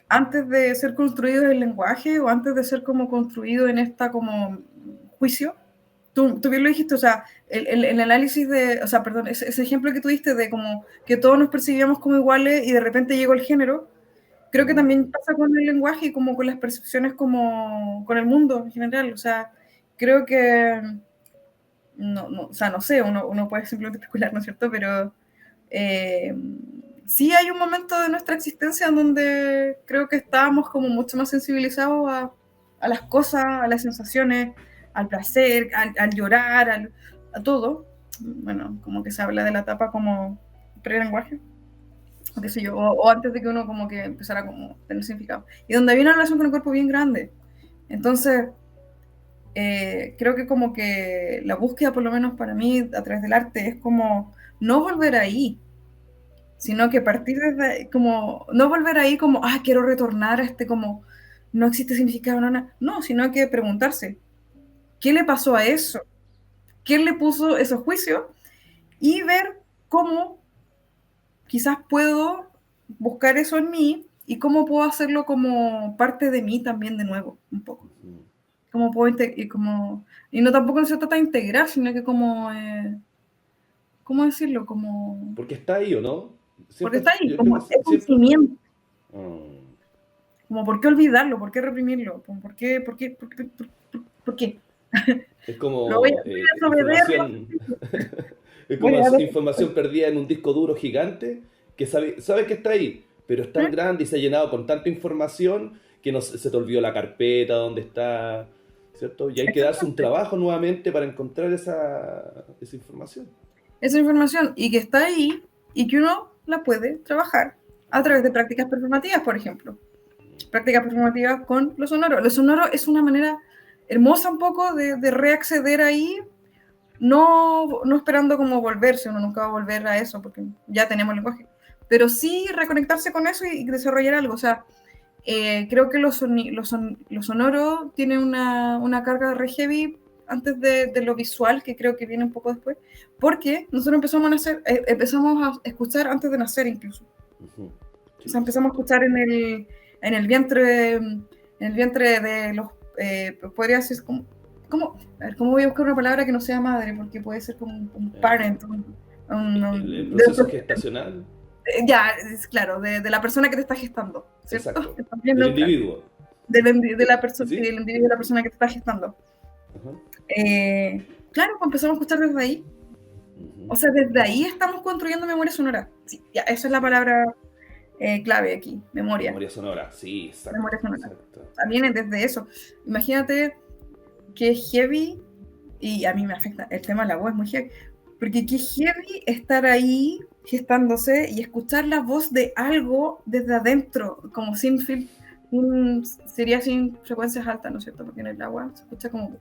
antes de ser construido el lenguaje o antes de ser como construido en esta como juicio, tú bien lo dijiste, o sea, el análisis o sea, perdón, ese ejemplo que tuviste de como que todos nos percibíamos como iguales y de repente llegó el género, creo que
mm,
también pasa con el lenguaje y como con las percepciones como con el mundo en general, o sea, creo que, o sea, no sé, uno puede simplemente especular, ¿no es cierto? Pero eh, sí hay un momento de nuestra existencia en donde creo que estábamos como mucho más sensibilizados a las cosas, a las sensaciones, al placer, al llorar, a todo. Bueno, como que se habla de la etapa como pre-lenguaje, o qué sé yo, o antes de que uno como que empezara como a tener significado. Y donde había una relación con el cuerpo bien grande. Entonces, creo que como que la búsqueda, por lo menos para mí, a través del arte, es como no volver ahí, sino que partir desde, como, no volver ahí como, quiero retornar a como, no existe significado, no, sino que preguntarse, ¿qué le pasó a eso? ¿Quién le puso esos juicios? Y ver cómo quizás puedo buscar eso en mí y cómo puedo hacerlo como parte de mí también de nuevo, un poco. Cómo puedo y no tampoco se trata de integrar, sino que como, ¿cómo decirlo? Como...
Porque está ahí, ¿o no?
Porque
Siempre,
está ahí,
yo creo
como
que
es
siempre...
conocimiento.
Mm.
Como, ¿por qué olvidarlo? ¿Por qué reprimirlo? ¿Por qué? ¿Por qué?
Es
Lo voy
como
a desobedecer.
información, es
Voy
como
a
información perdida en un disco duro gigante que sabe que está ahí, pero es tan
¿Eh?
grande y se ha llenado con tanta información que no, se te olvidó la carpeta donde está, ¿cierto? Y hay que darse un
Exactamente.
trabajo nuevamente para encontrar esa información.
Esa información y que está ahí y que uno la puede trabajar a través de prácticas performativas, por ejemplo. Prácticas performativas con lo sonoro. Lo sonoro es una manera hermosa un poco de reacceder ahí, no esperando como volverse, uno nunca va a volver a eso porque ya tenemos lenguaje, pero sí reconectarse con eso y desarrollar algo. O sea, creo que lo sonoro tiene una carga re heavy antes de lo visual, que creo que viene un poco después, porque nosotros empezamos a escuchar antes de nacer incluso.
Ujú.
O
Sí,
sea, empezamos a
exacto.
escuchar en el vientre de los, podría ser a ver, ¿cómo voy a buscar una palabra que no sea madre? Porque puede ser como un
Eh,
parent,
el proceso gestacional,
ya, es claro, de la persona que te está gestando, ¿cierto?
exacto,
Es también
del
neutral.
individuo.
De la
¿Sí?
persona, sí,
¿Sí?
del individuo de la persona que te está gestando.
Ajá.
Claro, pues empezamos a escuchar desde ahí.
Ujú.
O sea, desde ahí estamos construyendo memoria sonora. Sí, ya, esa es la palabra clave aquí, memoria.
Memoria sonora, sí, exacto,
Memoria sonora.
exacto.
También es desde eso. Imagínate que es heavy, y a mí me afecta, el tema de la voz es muy heavy, porque qué heavy estar ahí gestándose y escuchar la voz de algo desde adentro, como sería sin frecuencias altas, ¿no es cierto? Porque en el agua se escucha como...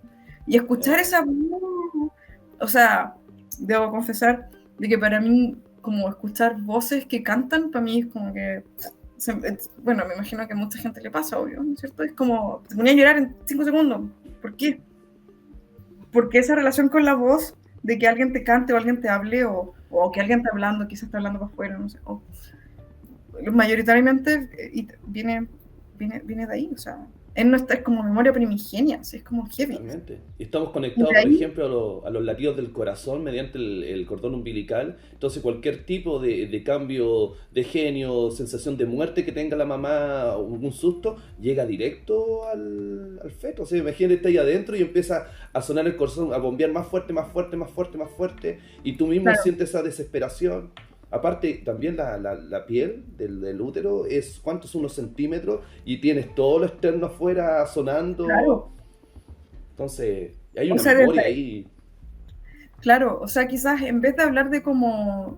Y escuchar
Eh,
esa voz, o sea, debo confesar de que para mí, como escuchar voces que cantan, para mí es como que... Bueno, me imagino que a mucha gente le pasa, obvio, ¿no es cierto? Es como, te ponía a llorar en 5 segundos. ¿Por qué? Porque esa relación con la voz, de que alguien te cante o alguien te hable, o que alguien está hablando, quizás está hablando para afuera, no sé, mayoritariamente viene de ahí, o sea, es como memoria primigenia, así, es como heavy.
Totalmente. Y estamos
Y
conectados,
de
por
ahí,
ejemplo, a los latidos del corazón mediante el cordón umbilical. Entonces, cualquier tipo de cambio de genio, sensación de muerte que tenga la mamá o un susto, llega directo al feto. O sea, imagínate ahí adentro y empieza a sonar el corazón, a bombear más fuerte, más fuerte, más fuerte, más fuerte. Y tú mismo
claro,
sientes esa desesperación. Aparte, también la piel del útero es, ¿cuántos? Unos centímetros y tienes todo lo externo afuera sonando.
claro,
Entonces, hay
o
una
sea,
memoria ahí.
claro, o sea, quizás en vez de hablar de como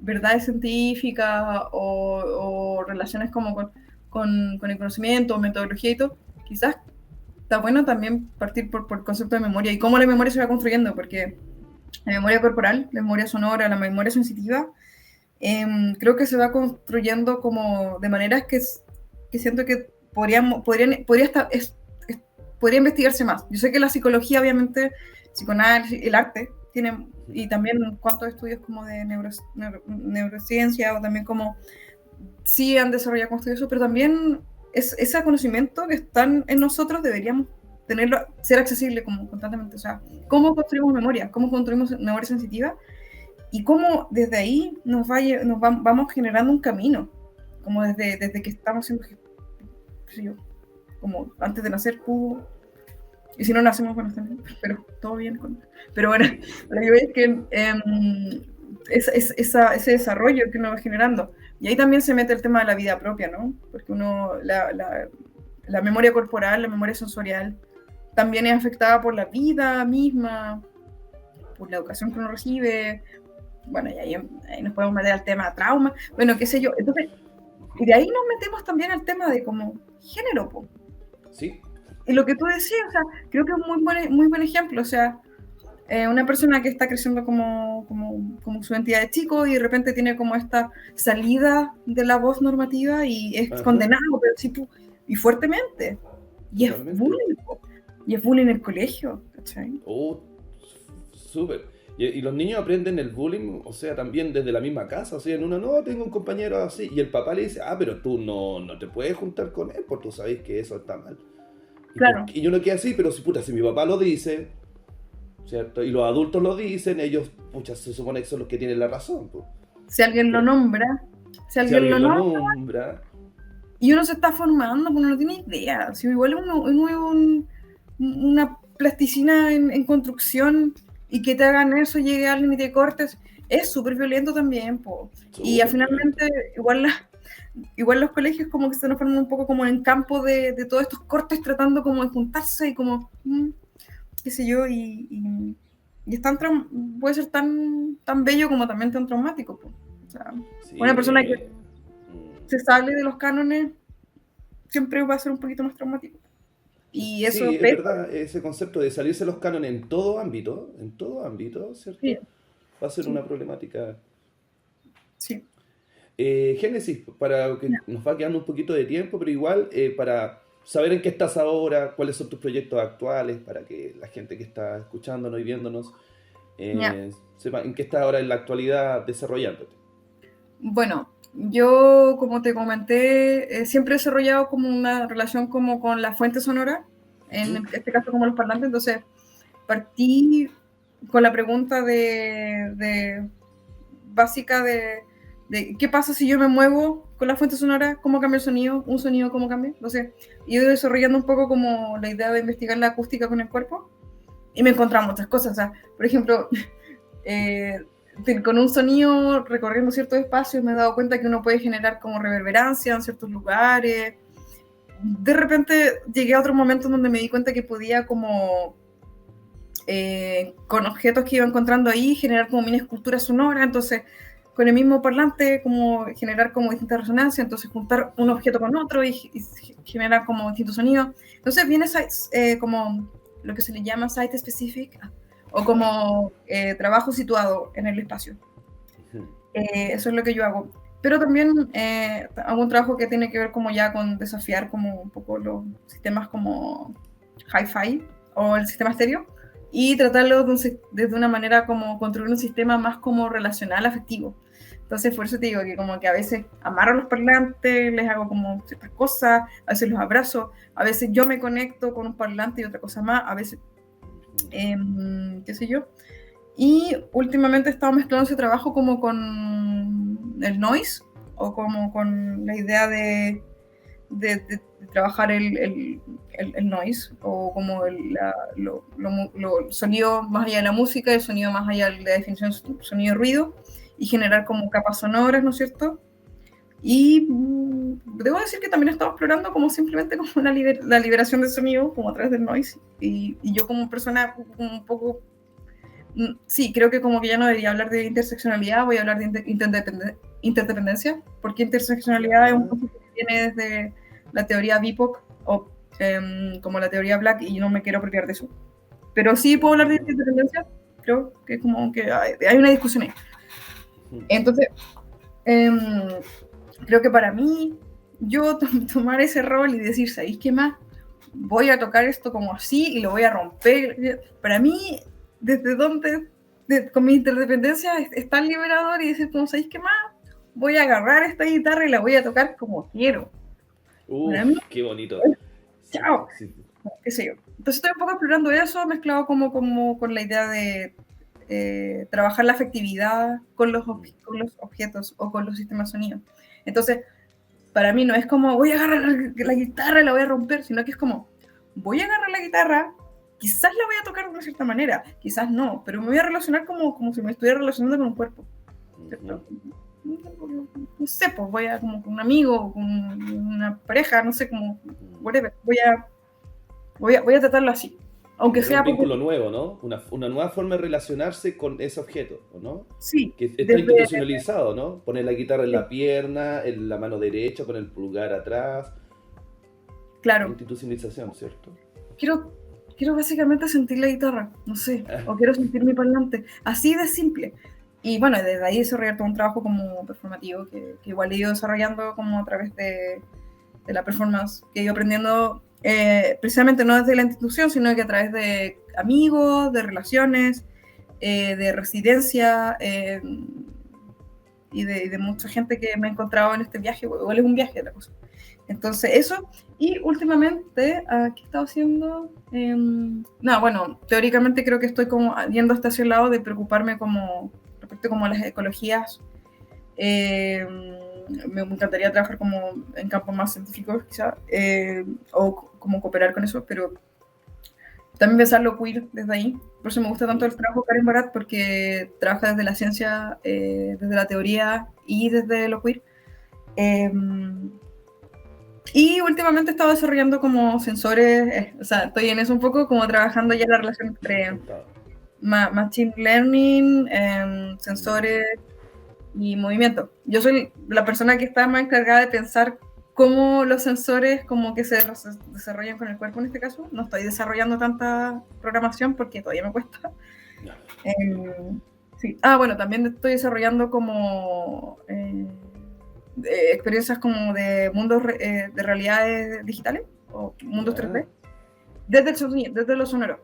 verdades científicas o relaciones como con el conocimiento, metodología y todo, quizás está bueno también partir por el concepto de memoria y cómo la memoria se va construyendo, porque la memoria corporal, la memoria sonora, la memoria sensitiva, creo que se va construyendo como de maneras que siento que podría investigarse más. Yo sé que la psicología, obviamente, psicoanálisis, el arte, tiene, y también cuantos estudios como de neurociencia o también como sí han desarrollado con estudios, pero también ese conocimiento que están en nosotros deberíamos tenerlo, ser accesible como constantemente. O sea, cómo construimos memoria, cómo construimos memoria sensitiva y cómo desde ahí vamos generando un camino, como desde que estamos siendo, qué sé yo, como antes de nacer, y si no nacemos, bueno, también, pero todo bien. Pero bueno, lo que veo es que ese desarrollo que uno va generando. Y ahí también se mete el tema de la vida propia, ¿no? Porque la memoria corporal, la memoria sensorial, también es afectada por la vida misma, por la educación que uno recibe, bueno, y ahí nos podemos meter al tema de trauma, bueno, qué sé yo. Entonces, y de ahí nos metemos también al tema de como género, po.
Sí,
Y lo que tú decías, o sea, creo que es un muy buen ejemplo, o sea, una persona que está creciendo como su identidad de chico y de repente tiene como esta salida de la voz normativa y es
ajá,
condenado, pero sí, y fuertemente. Y es
totalmente.
bullying, po. Y es bullying en el colegio, ¿cachai?
Oh, súper. Y los niños aprenden el bullying, o sea, también desde la misma casa. O sea, en uno, no, tengo un compañero así. Y el papá le dice, ah, pero tú no te puedes juntar con él porque tú sabes que eso está mal.
Claro,
Y uno queda así, pero si, puta, si mi papá lo dice, ¿cierto? Y los adultos lo dicen, ellos, pucha, se supone que son los que tienen la razón, pues.
si alguien lo
Pero
nombra, si
si
alguien lo
alguien lo
nombra,
nombra,
y uno se está formando, pues uno no tiene idea. Si igual uno es una plasticina en construcción y que te hagan eso, llegue alguien y te cortes, es súper violento también, po. Y
súper violento.
finalmente, igual los colegios como que se nos forman un poco como en campo de todos estos cortes tratando como de juntarse y como, qué sé yo, y es puede ser tan bello como también tan traumático, po. O sea, una persona que
Sí.
se sale de los cánones siempre va a ser un poquito más traumático. Y
Sí,
eso
es
pesa.
verdad, ese concepto de salirse los cánones en todo ámbito,
Sí,
¿cierto? Va a ser
sí,
una problemática.
sí.
Génesis, para que nos va quedando un poquito de tiempo, pero igual para saber en qué estás ahora, cuáles son tus proyectos actuales, para que la gente que está escuchándonos y viéndonos
Ya.
sepa en qué estás ahora en la actualidad desarrollándote.
Bueno, yo, como te comenté, siempre he desarrollado como una relación como con la fuente sonora, en este caso como los parlantes, entonces partí con la pregunta básica de qué pasa si yo me muevo con la fuente sonora, cómo cambia el sonido, un sonido cómo cambia. Entonces, he ido desarrollando un poco como la idea de investigar la acústica con el cuerpo y me he encontrado muchas cosas. O sea, por ejemplo, eh, con un sonido recorriendo ciertos espacios me he dado cuenta que uno puede generar como reverberancia en ciertos lugares. De repente llegué a otro momento donde me di cuenta que podía como con objetos que iba encontrando ahí generar como mini esculturas sonoras, entonces con el mismo parlante como generar como distintas resonancias, entonces juntar un objeto con otro y generar como distintos sonidos. Entonces viene como lo que se le llama site specific o como trabajo situado en el espacio. Eso es lo que yo hago. Pero también hago un trabajo que tiene que ver como ya con desafiar como un poco los sistemas como hi-fi o el sistema estéreo y tratarlo desde una manera como construir un sistema más como relacional, afectivo. Entonces, por eso te digo que como que a veces amarro los parlantes, les hago como ciertas cosas, a veces los abrazo, a veces yo me conecto con un parlante y otra cosa más, a veces, qué sé yo. Y últimamente he estado mezclando ese trabajo como con el noise o como con la idea de trabajar el noise o como el sonido más allá de la música, el sonido más allá de la definición de sonido y ruido y generar como capas sonoras, ¿no es cierto? Y debo decir que también he estado explorando como simplemente como la liberación de sonido como a través del noise y yo como persona un poco sí, creo que como que ya no debería hablar de interseccionalidad, voy a hablar de interdependencia, porque interseccionalidad es un
Ya.
concepto que viene desde la teoría BIPOC o como la teoría Black y yo no me quiero apropiar de eso. Pero sí puedo hablar de
Ah.
interdependencia, creo que como que hay una discusión ahí. Entonces, eh, creo que para mí, yo tomar ese rol y decir, ¿sabéis qué más? Voy a tocar esto como así y lo voy a romper. Para mí, desde donde, con mi interdependencia, es tan liberador y decir, como, ¿sabéis qué más? Voy a agarrar esta guitarra y la voy a tocar como quiero. Para mí,
Qué bonito. Sí,
chao,
sí.
qué sé yo. Entonces estoy un poco explorando eso, mezclado como con la idea de trabajar la afectividad con los objetos o con los sistemas de sonido. Entonces, para mí no es como voy a agarrar la guitarra y la voy a romper, sino que es como voy a agarrar la guitarra, quizás la voy a tocar de una cierta manera, quizás no, pero me voy a relacionar como si me estuviera relacionando con un cuerpo, ¿cierto? No sé, pues voy a como con un amigo, con una pareja, no sé, como whatever, voy a tratarlo así. aunque
Generar
sea
un
porque
vínculo nuevo, ¿no? Una nueva forma de relacionarse con ese objeto, ¿no?
sí,
Que está
desde,
institucionalizado, ¿no? Poner la guitarra en la pierna, en la mano derecha, con el pulgar atrás.
claro,
Institucionalización, ¿cierto?
quiero, quiero básicamente sentir la guitarra, no sé,
Ah,
o quiero sentir mi parlante, así de simple. Y bueno, desde ahí desarrollar todo un trabajo como performativo, que igual he ido desarrollando como a través de la performance, que he ido aprendiendo precisamente no desde la institución, sino que a través de amigos, de relaciones, de residencia, y de mucha gente que me he encontrado en este viaje, igual es un viaje la cosa. Entonces, eso. Y últimamente, ¿qué he estado haciendo? No, bueno, teóricamente creo que estoy como yendo hasta ese lado de preocuparme como respecto como a las ecologías. Eh, Me encantaría trabajar como en campos más científicos, quizá, o como cooperar con eso, pero también pensar lo queer desde ahí. Por eso me gusta tanto el trabajo de Karen Barat, porque trabaja desde la ciencia, desde la teoría y desde lo queer. Eh, y últimamente he estado desarrollando como sensores, o sea, estoy en eso un poco, como trabajando ya la relación entre
contado.
machine learning, sensores y movimiento. Yo soy la persona que está más encargada de pensar cómo los sensores como que se desarrollan con el cuerpo en este caso. No estoy desarrollando tanta programación porque todavía me cuesta.
No.
Sí. Bueno, también estoy desarrollando como experiencias como de mundos de realidades digitales o mundos
Ya.
3D desde el sonido, desde lo sonoro.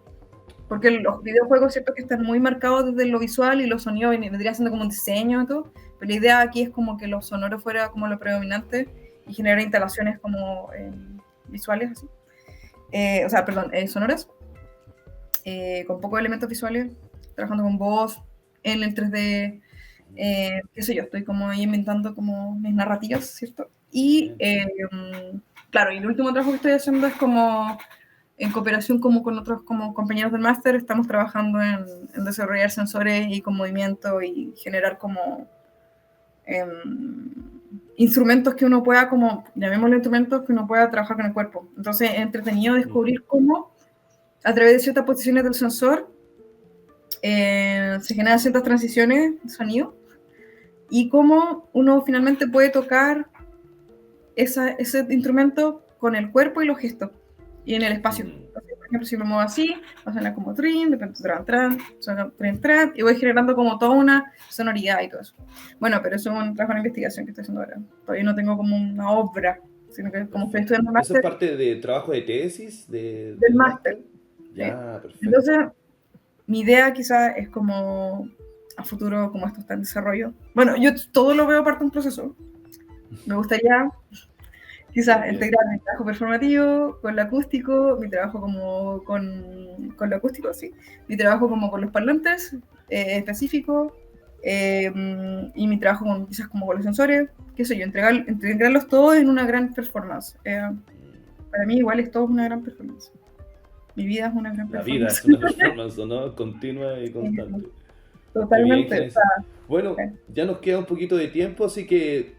Porque los videojuegos, cierto que están muy marcados desde lo visual y los sonidos vendría siendo como un diseño y todo, pero la idea aquí es como que lo sonoro fuera como lo predominante y generar instalaciones como visuales, así. O sea, perdón, sonoras, con pocos elementos visuales, trabajando con voz, en el 3D, qué sé yo, estoy como ahí inventando como mis narrativas, ¿cierto? Y claro, y el último trabajo que estoy haciendo es como en cooperación como con otros como compañeros del máster, estamos trabajando en desarrollar sensores y con movimiento y generar como instrumentos que uno pueda, como, llamémoslo instrumentos, que uno pueda trabajar con el cuerpo. Entonces es entretenido descubrir cómo a través de ciertas posiciones del sensor se generan ciertas transiciones de sonido y cómo uno finalmente puede tocar ese instrumento con el cuerpo y los gestos y en el espacio. Entonces, por ejemplo, si me muevo así, va a sonar como trin, de repente tran, suena trin, tran, y voy generando como toda una sonoridad y todo eso. Bueno, pero eso es un trabajo de investigación que estoy haciendo ahora. Todavía no tengo como una obra, sino que como estoy
Perfecto.
estudiando
¿Eso es
máster,
parte de trabajo de tesis
del
del
máster.
máster?
¿Sí?
Ya, perfecto.
Entonces, mi idea quizá es como a futuro, como esto está en desarrollo. Bueno, yo todo lo veo parte de un proceso. Me gustaría
Muy
quizás
bien.
integrar mi trabajo performativo con lo acústico, mi trabajo como con lo acústico, sí, mi trabajo como con los parlantes específicos, y mi trabajo con, quizás como con los sensores, qué sé yo, integrarlos todos en una gran performance. Para mí igual es todo una gran performance. Mi vida es una gran
La vida
performance.
es una performance, ¿no? Continua y
Eh,
constante. Qué bien,
Totalmente. O
Génesis. Bueno,
sea,
ya nos queda un poquito de tiempo, así que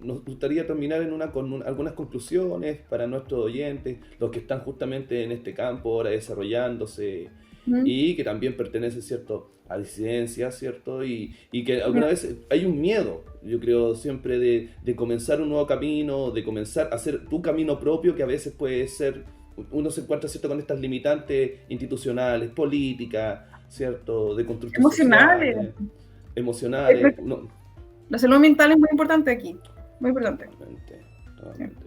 nos gustaría terminar con algunas conclusiones para nuestros oyentes, los que están justamente en este campo ahora desarrollándose y que también pertenecen, ¿cierto?, a disidencias, ¿cierto? Y que alguna vez hay un miedo, yo creo, siempre de comenzar un nuevo camino, de comenzar a hacer tu camino propio, que a veces puede ser, uno se encuentra, ¿cierto?, con estas limitantes institucionales, políticas, ¿cierto?, de constructos
emocionales.
sociales, emocionales. No,
La salud mental es muy importante aquí, muy importante.
totalmente,
Sí.
totalmente.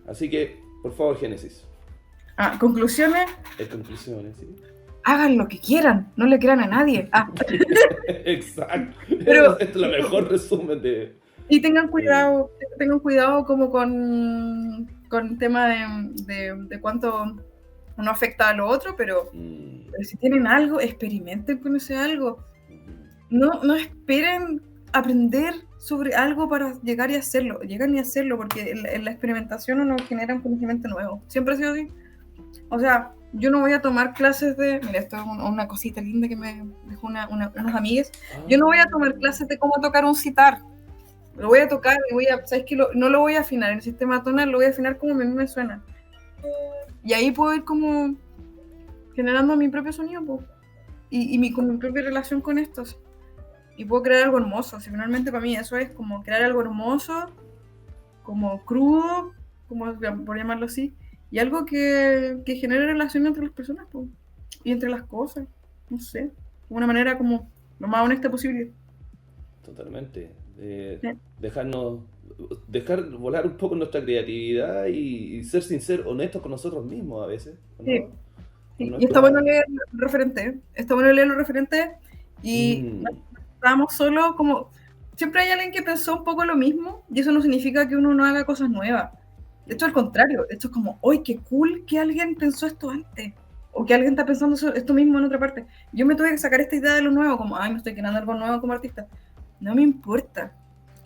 Así que, por favor, Génesis,
Conclusiones,
conclusiones, ¿sí?
hagan lo que quieran, no le crean a nadie.
Exacto.
Pero,
Esto es el mejor resumen de...
y
eh,
tengan cuidado como con el tema de cuánto uno afecta a lo otro, pero
mm,
si tienen algo, experimenten con ese algo. No esperen aprender sobre algo para llegar y hacerlo. Llegan y hacerlo, porque en la experimentación uno genera un conocimiento nuevo. Siempre ha sido así. O sea, yo no voy a tomar clases de... Mira, esto es una cosita linda que me dejó unos amigues. Yo no voy a tomar clases de cómo tocar un sitar. Lo voy a tocar y ¿sabes qué? No lo voy a afinar en el sistema tonal, lo voy a afinar como a mí me suena. Y ahí puedo ir como generando mi propio sonido, po. Con mi propia relación con estos. Y puedo crear algo hermoso. Si finalmente para mí eso es como crear algo hermoso, como crudo, como por llamarlo así, y algo que genere relación entre las personas, po, y entre las cosas. No sé. De una manera como lo más honesta posible.
Totalmente.
Sí.
Dejar volar un poco nuestra creatividad y ser sinceros, honestos con nosotros mismos a veces,
Sí.
¿no? Con
Sí. Y está bueno
nuestra...
leer los referentes. Está bueno leer los referentes y no
Mm,
estamos solo como... Siempre hay alguien que pensó un poco lo mismo y eso no significa que uno no haga cosas nuevas. De hecho, al contrario. De hecho, es como, ¡ay, qué cool que alguien pensó esto antes! O que alguien está pensando esto mismo en otra parte. Yo me tuve que sacar esta idea de lo nuevo, como, ay, me estoy creando algo nuevo como artista. No me importa.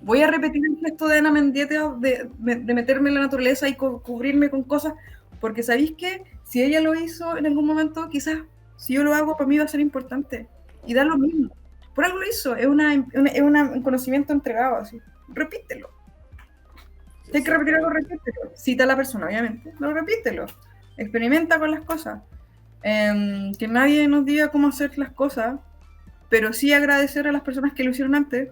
Voy a repetir el gesto de Ana Mendieta de meterme en la naturaleza y cubrirme con cosas, porque sabéis que si ella lo hizo en algún momento, quizás si yo lo hago, para mí va a ser importante. Y da lo mismo. Por algo lo hizo, es un conocimiento entregado, así. Repítelo. Si hay que repetir algo,
exactamente.
repítelo. Cita a la persona, obviamente. No, repítelo. Experimenta con las cosas. Que nadie nos diga cómo hacer las cosas, pero sí agradecer a las personas que lo hicieron antes.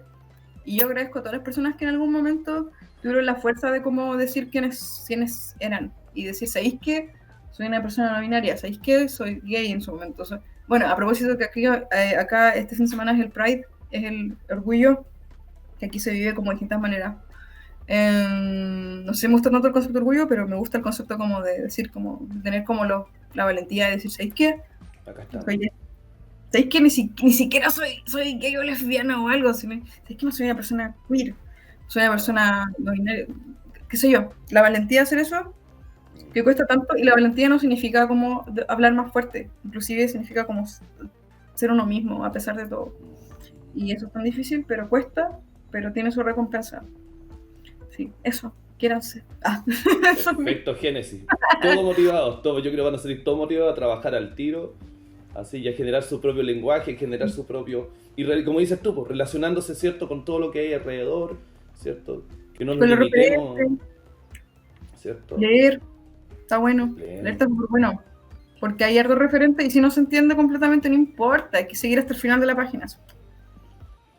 Y yo agradezco a todas las personas que en algún momento tuvieron la fuerza de cómo decir quiénes eran. Y decir, ¿sabéis qué? Soy una persona no binaria, ¿sabéis qué? Soy gay en su momento. Bueno, a propósito que aquí, acá este fin de semana es el Pride, es el orgullo, que aquí se vive como de distintas maneras. No sé, me gusta tanto el concepto de orgullo, pero me gusta el concepto como de decir, como de tener como la valentía de decir, ¿sabéis qué?
Acá estamos.
Soy gay. ¿Sabéis que ni siquiera soy gay o lesbiana o algo? ¿Sabéis que no soy una persona queer? Soy una persona no binaria, qué sé yo. La valentía de hacer eso, que cuesta tanto, y la valentía no significa como hablar más fuerte, inclusive significa como ser uno mismo a pesar de todo. Y eso es tan difícil, pero cuesta, pero tiene su recompensa. Sí, eso, quiéranse. Eso es
Perfecto, Génesis. Todo motivados, todo, yo creo que van a salir todos motivados a trabajar al tiro, así y a generar su propio lenguaje, generar su propio... Y como dices tú, pues, relacionándose, ¿cierto?, con todo lo que hay alrededor, ¿cierto? Que no nos
con los
limitemos,
referentes,
¿cierto?
leer, está bueno, leer
Bien,
está súper bueno. Porque hay harto referente y si no se entiende completamente no importa, hay que seguir hasta el final de la página.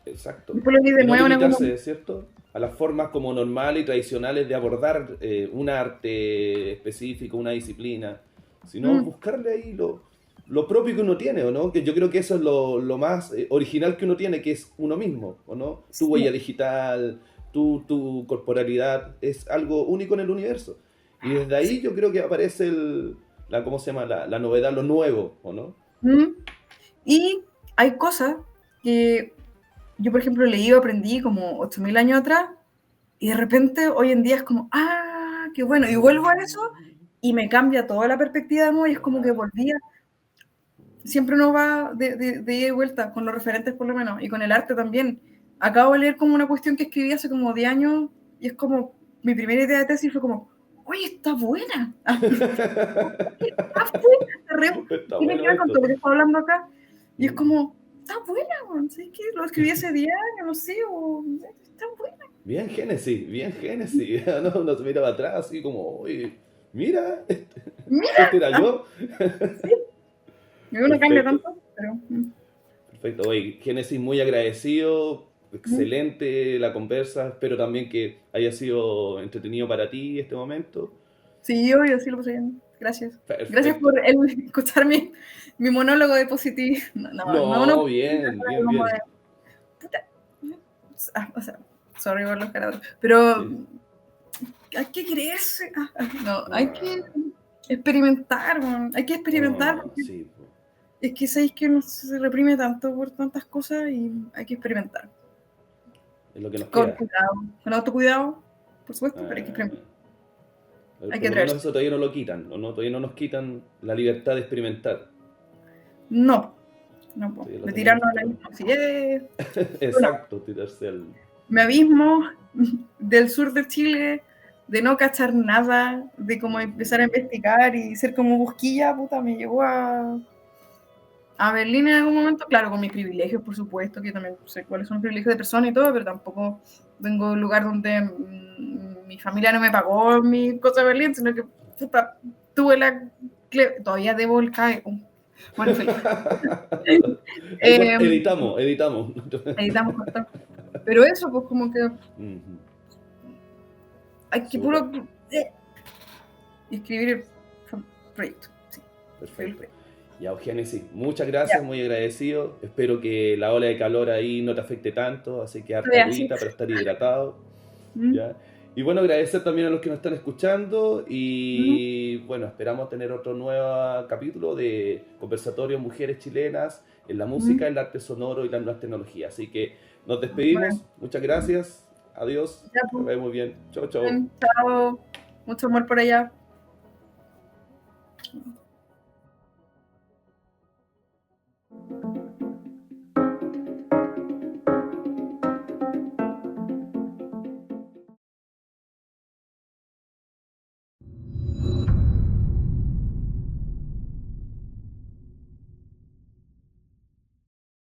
exacto.
Después lo leí de
Y no
nuevo en algún
limitarse,
momento.
¿cierto?, a las formas como normales y tradicionales de abordar un arte específico, una disciplina, sino
Mm,
buscarle ahí lo propio que uno tiene, ¿o no? Que yo creo que eso es lo más original que uno tiene, que es uno mismo, ¿o no? Tu
sí.
huella digital, tu corporalidad, es algo único en el universo. Y desde
Sí.
ahí yo creo que aparece ¿cómo se llama? La novedad, lo nuevo, ¿o no?
Mm. Y hay cosas que yo, por ejemplo, leí o aprendí como 8000 años atrás y de repente hoy en día es como, qué bueno, y vuelvo a eso y me cambia toda la perspectiva de nuevo y es como que volvía. Siempre uno va de ida y vuelta, con los referentes por lo menos, y con el arte también. Acabo de leer como una cuestión que escribí hace como 10 años, y es como, mi primera idea de tesis fue como, oye, está buena. Está buena,
Está
tiene que
bueno
ver con todo
esto.
lo que está hablando acá. Y es
Mm.
como, está buena, man. ¿Sabes qué? Lo escribí hace 10 años, no sé, o está buena.
Bien Génesis, bien Génesis. No, no se miraba atrás así como, oye, mira,
Mira,
este era yo.
sí, y uno cambia
Perfecto,
tanto, pero...
perfecto. Oye, Génesis, muy agradecido.
mm.
Excelente la conversa. Espero también que haya sido entretenido para ti este momento.
Sí, obvio, sí lo pasé bien. Gracias. Gracias
Perfecto.
por escuchar mi monólogo de positivismo. No,
No, bien, bien,
como de
bien.
puta. O sea, sorry por los caras. Pero
Sí.
hay que creerse. No, hay que
Ah,
experimentar, man. Hay que experimentar. Porque
sí, po.
es que sabéis que no se reprime tanto por tantas cosas y hay que experimentar.
Es lo que nos
Con
queda.
cuidado, con autocuidado, por supuesto, pero hay que
Ah,
experimentar. Hay
por
que
lo menos
atreverse.
eso todavía no lo quitan, ¿o no? Todavía no nos quitan la libertad de experimentar.
No, no, po.
Todavía lo
De tirarnos
tenemos
al
todo.
abismo. Así es. No,
Exacto, tirarse al...
me abismo del sur de Chile, de no cachar nada, de como empezar a
Mm,
investigar y ser como busquilla, puta, me llevó a Berlín en algún momento, claro, con mis privilegios, por supuesto, que también sé cuáles son los privilegios de persona y todo, pero tampoco vengo de un lugar donde mi familia no me pagó mi cosa de Berlín, sino que puta, tuve todavía debo el CAE, Bueno, sí. Em,
Editamos.
editamos, cortamos. Pero eso, pues como que
Ujú,
hay que
súper,
puro escribir el proyecto. Sí, escribir el
perfecto.
proyecto.
Ya, Eugenia, sí, muchas
Ya,
gracias, muy agradecido. Espero que la ola de calor ahí no te afecte tanto, así que harta
todavía así.
agüita para estar hidratado.
Mm,
¿Ya? Y bueno, agradecer también a los que nos están escuchando
mm,
y bueno, esperamos tener otro nuevo capítulo de conversatorios mujeres chilenas en la música,
mm.
el arte sonoro y las nuevas tecnologías. Así que nos
Bueno,
despedimos, muchas gracias, adiós,
ya,
que
pues.
vaya muy bien, chau, chau.
Chao. Mucho amor por allá.